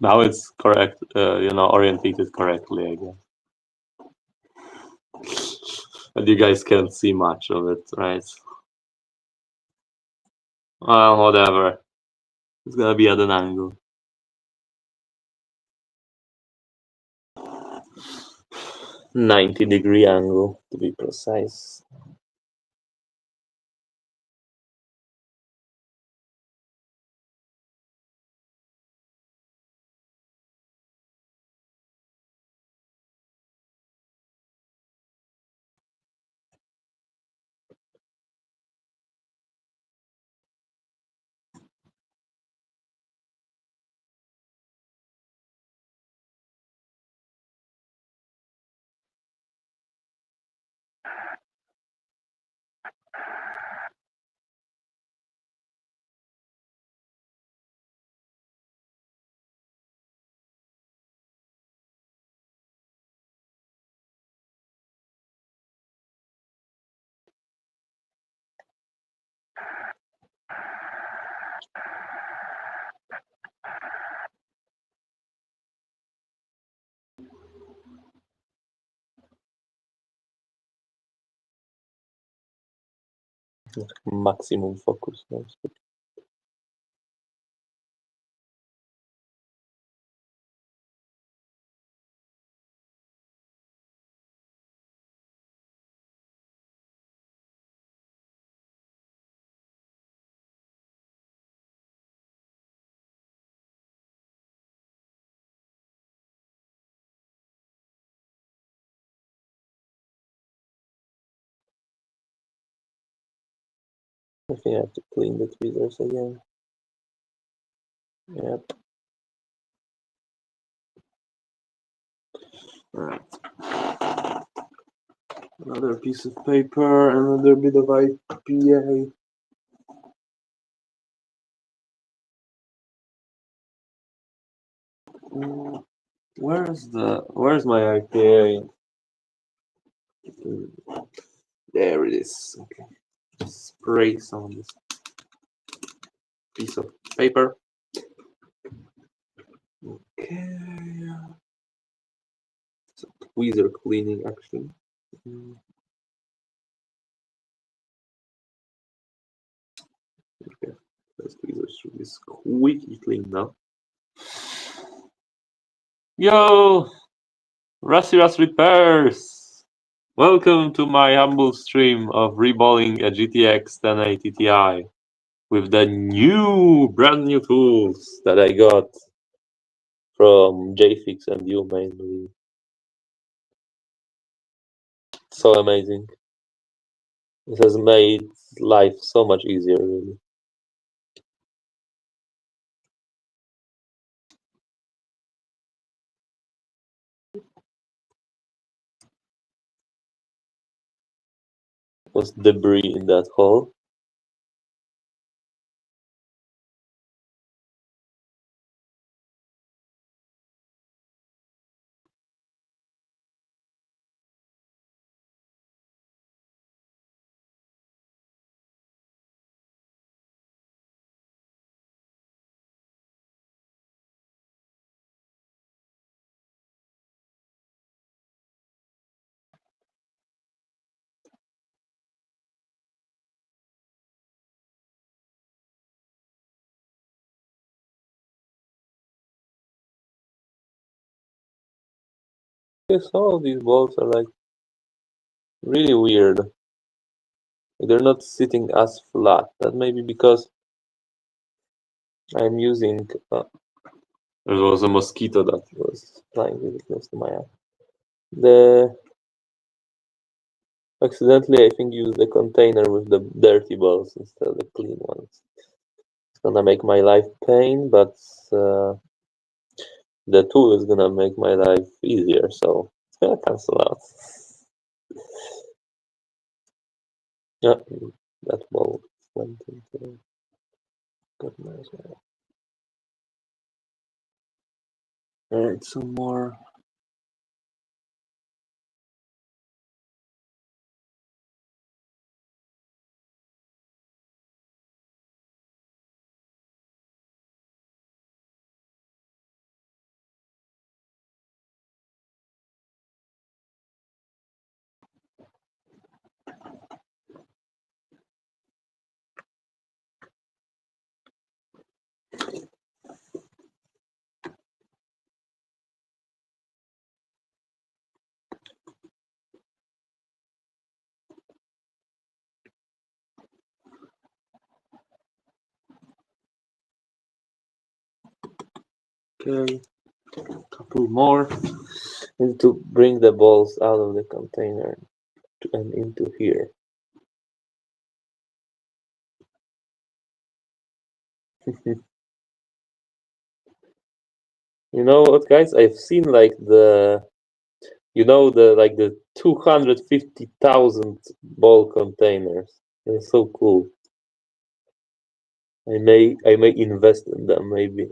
A: Now it's correct, orientated correctly, I guess. But you guys can't see much of it, right? Well, whatever. It's gonna be at an angle.
B: 90-degree angle, to be precise. Maximum focus. No? I think I have to clean the tweezers again. Yep.
A: Alright. Another piece of paper, another bit of IPA. Where's my IPA? There it is. Okay. Just spray some of this piece of paper. Okay. So tweezer cleaning actually. Okay. Those tweezers should be squeaky clean now. Yo! Rusty Rust Repairs! Welcome to my humble stream of reballing a GTX 1080 Ti with the brand new tools
B: That I got from JFix and you mainly. So amazing. It has made life so much easier, really. Was debris in that hole. Yes, some of these balls are like really weird. They're not sitting as flat. That may be because I'm using. There was a mosquito that was flying really close to my eye. The accidentally, I think, used the container with the dirty balls instead of the clean ones. It's gonna make my life pain, but the tool is gonna make my life easier, so it's gonna cancel out. Yeah, that ball went into goodness.
A: Alright, some more. Okay, couple more.
B: Need to bring the balls out of the container and into here. You know what, guys? I've seen like the 250,000 ball containers. They're so cool. I may invest in them maybe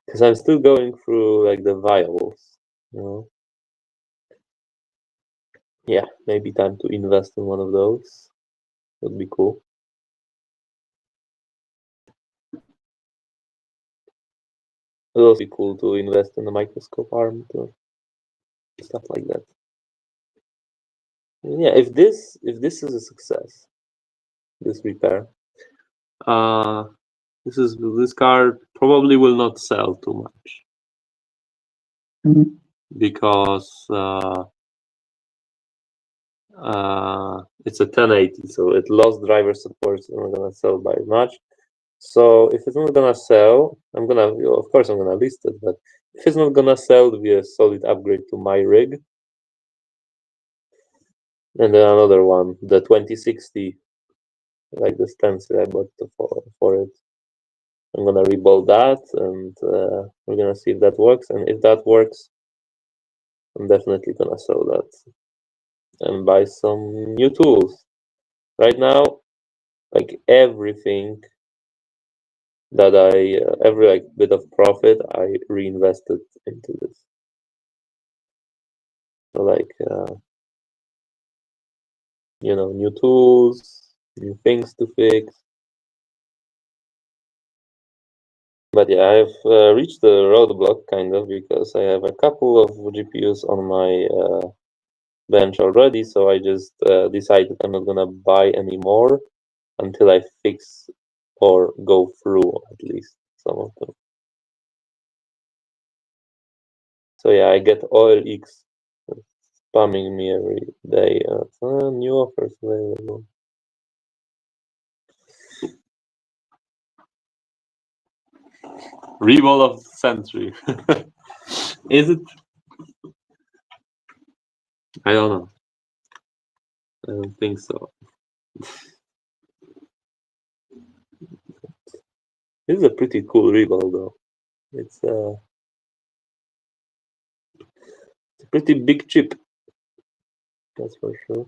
B: because I'm still going through like the vials. You know, yeah, maybe time to invest in one of those. Would be cool. It would also be cool to invest in a microscope arm too, stuff like that. Yeah, if this is a success, this repair.
A: Uh, this car probably will not sell too much because
B: It's a 1080, so it lost driver support, so I'm not gonna sell by much. So if it's not gonna sell, of course I'm gonna list it, but if it's not gonna sell, it'll be a solid upgrade to my rig. And then another one, the 2060, like the stencil I bought for it. I'm gonna rebuild that, and we're gonna see if that works. And if that works, I'm definitely gonna sell that and buy some new tools. Right now, like everything that every like bit of profit, I reinvested into this. So like new tools, new things to fix. But yeah, I've reached the roadblock kind of because I have a couple of GPUs on my bench already. So I just decided I'm not gonna buy any more until I fix or go through at least some of them. So yeah, I get OLX spamming me every day. New offers available.
A: revolt of the century. Is it? I don't know. I don't think so.
B: This is a pretty cool rebuild though. It's a pretty big chip, that's for sure.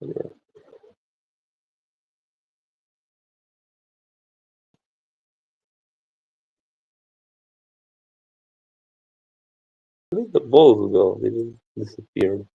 B: Yeah. Where did the balls go? They just disappeared.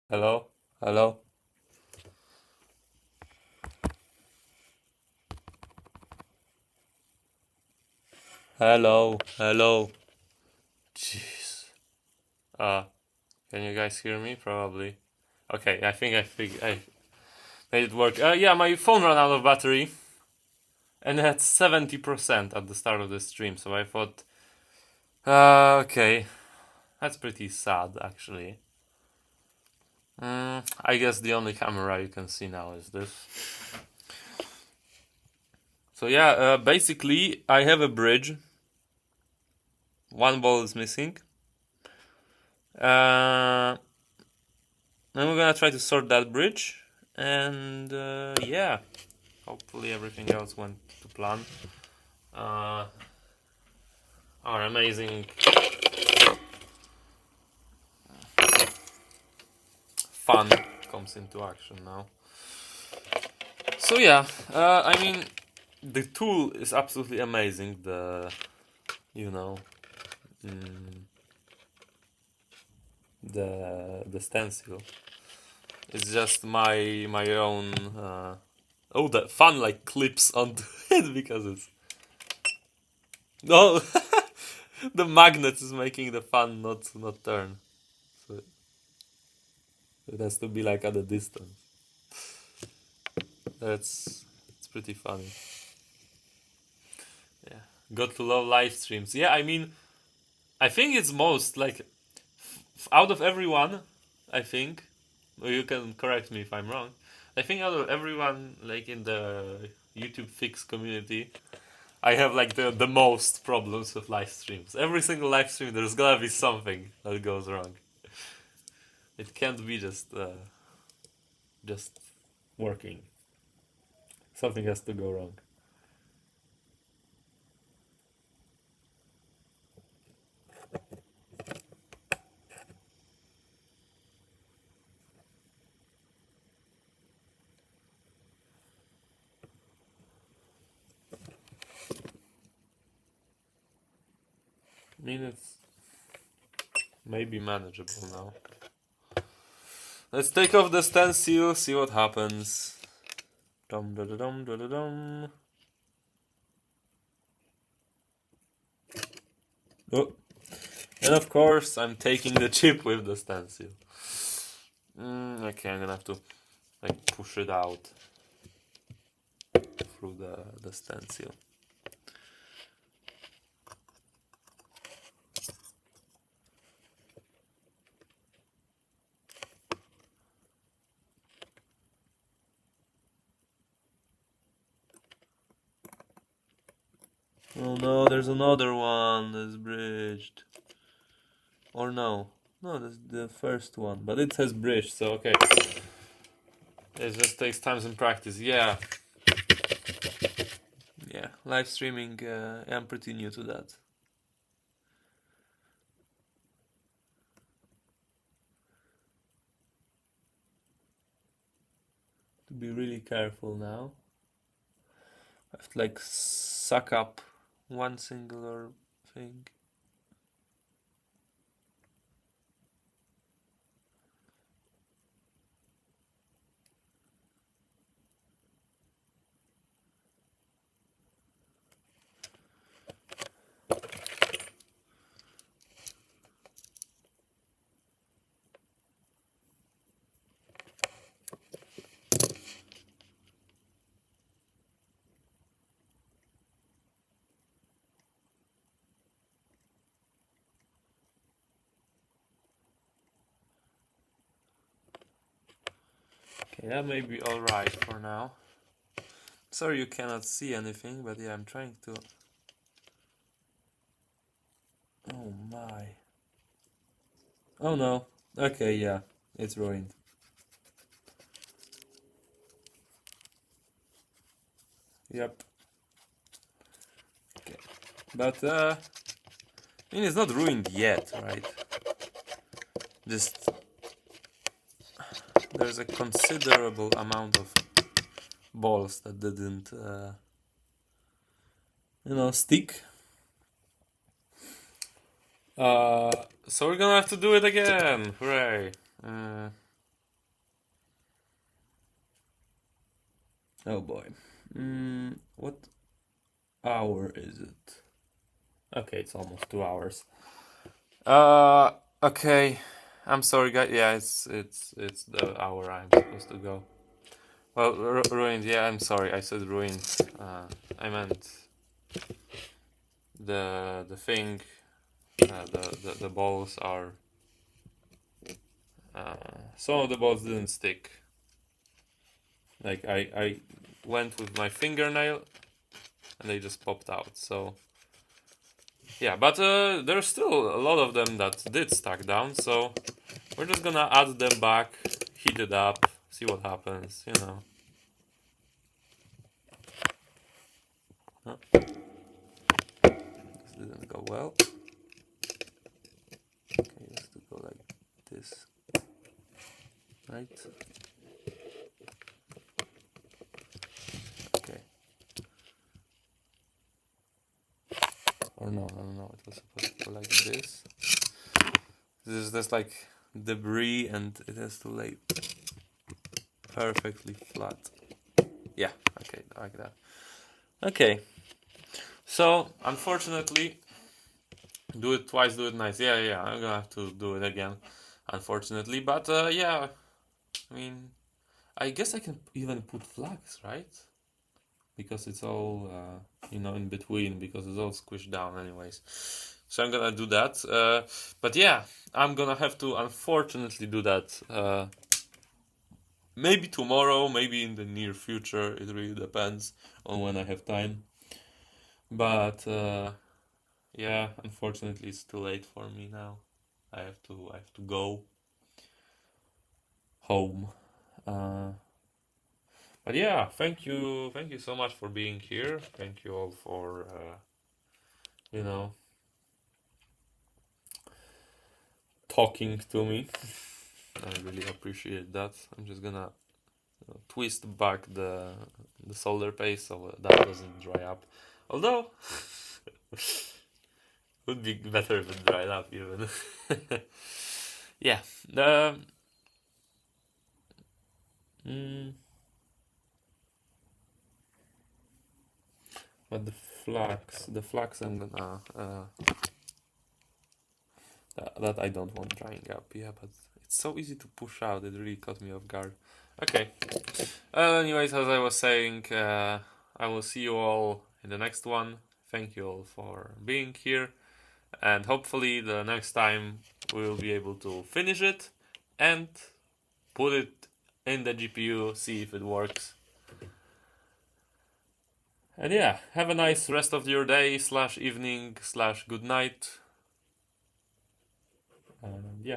B: Hello? Hello? Hello? Hello? Jeez. Can you guys hear me? Probably. Okay, I think I made it work. Yeah, my phone ran out of battery, and it had 70% at the start of the stream, so I thought, okay, that's pretty sad, actually. I guess the only camera you can see now is this. So yeah, basically, I have a bridge. One ball is missing. And we're gonna try to sort that bridge, and yeah, hopefully everything else went to plan. Our amazing fun comes into action now. So yeah, I mean, the tool is absolutely amazing. You know, mm, the stencil. It's just my own. Oh, the fun like clips onto it because it's no. The magnet is making the fan not turn. So it has to be like at a distance. It's pretty funny. Yeah. Got to love live streams. Yeah, I mean, I think it's most like out of everyone. I think, or you can correct me if I'm wrong. I think out of everyone like in the YouTube fix community, I have like the most problems with live streams. Every single live stream, there's gonna be something that goes wrong. It can't be just working. Something has to go wrong. I mean, it's maybe manageable now. Let's take off the stencil, see what happens. Dum da da dum da da dum. Oh. And of course, I'm taking the chip with the stencil. Okay, I'm gonna have to like push it out through the stencil. Oh no, there's another one that's bridged. Or no. No, that's the first one. But it has bridged, so okay. It just takes time and practice. Yeah. Yeah. Live streaming, I'm pretty new to that. To be really careful now. I have to like suck up one singular thing. Okay, that may be alright for now. Sorry you cannot see anything, but yeah, I'm trying to... Oh my. Oh no. Okay, yeah, it's ruined. Yep. Okay. But, I mean, it's not ruined yet, right? Just... There's a considerable amount of balls that didn't, stick. So we're gonna have to do it again. Hooray.
C: Oh boy. What hour is it? Okay, it's almost 2 hours. Okay. I'm sorry, guys. Yeah, it's the hour I'm supposed to go. Well, ruined. Yeah, I'm sorry. I said ruined. I meant the thing. The balls are. Some of the balls didn't stick. Like I went with my fingernail, and they just popped out. So yeah, but there's still a lot of them that did stack down. So we're just gonna add them back, heat it up, see what happens. You know. Huh, this didn't go well. Okay, it has to go like this, right? Okay. Or no, no, no. It was supposed to go like this. There's like debris, and it has to lay perfectly flat. Yeah. Okay, like that. Okay. So unfortunately, do it twice, do it nice. Yeah, yeah. I'm gonna have to do it again, unfortunately. But yeah, I mean, I guess I can even put flags, right? Because it's all in between, because it's all squished down anyways. So I'm gonna do that. But yeah, I'm gonna have to unfortunately do that. Maybe tomorrow, maybe in the near future. It really depends on when I have time. But yeah, unfortunately, it's too late for me now. I have to go home. Uh, but yeah, thank you so much for being here. Thank you all for you know talking to me. I really appreciate that. I'm just gonna twist back the solder paste so that doesn't dry up. Although would be better if it dried up even. Yeah. The mm, but the flax I'm gonna that I don't want drying up. Yeah, but it's so easy to push out. It really caught me off guard. Okay. Anyways, as I was saying, I will see you all in the next one. Thank you all for being here, and hopefully the next time we will be able to finish it and put it in the GPU, see if it works. And yeah, have a nice rest of your day slash evening slash good night. And yeah.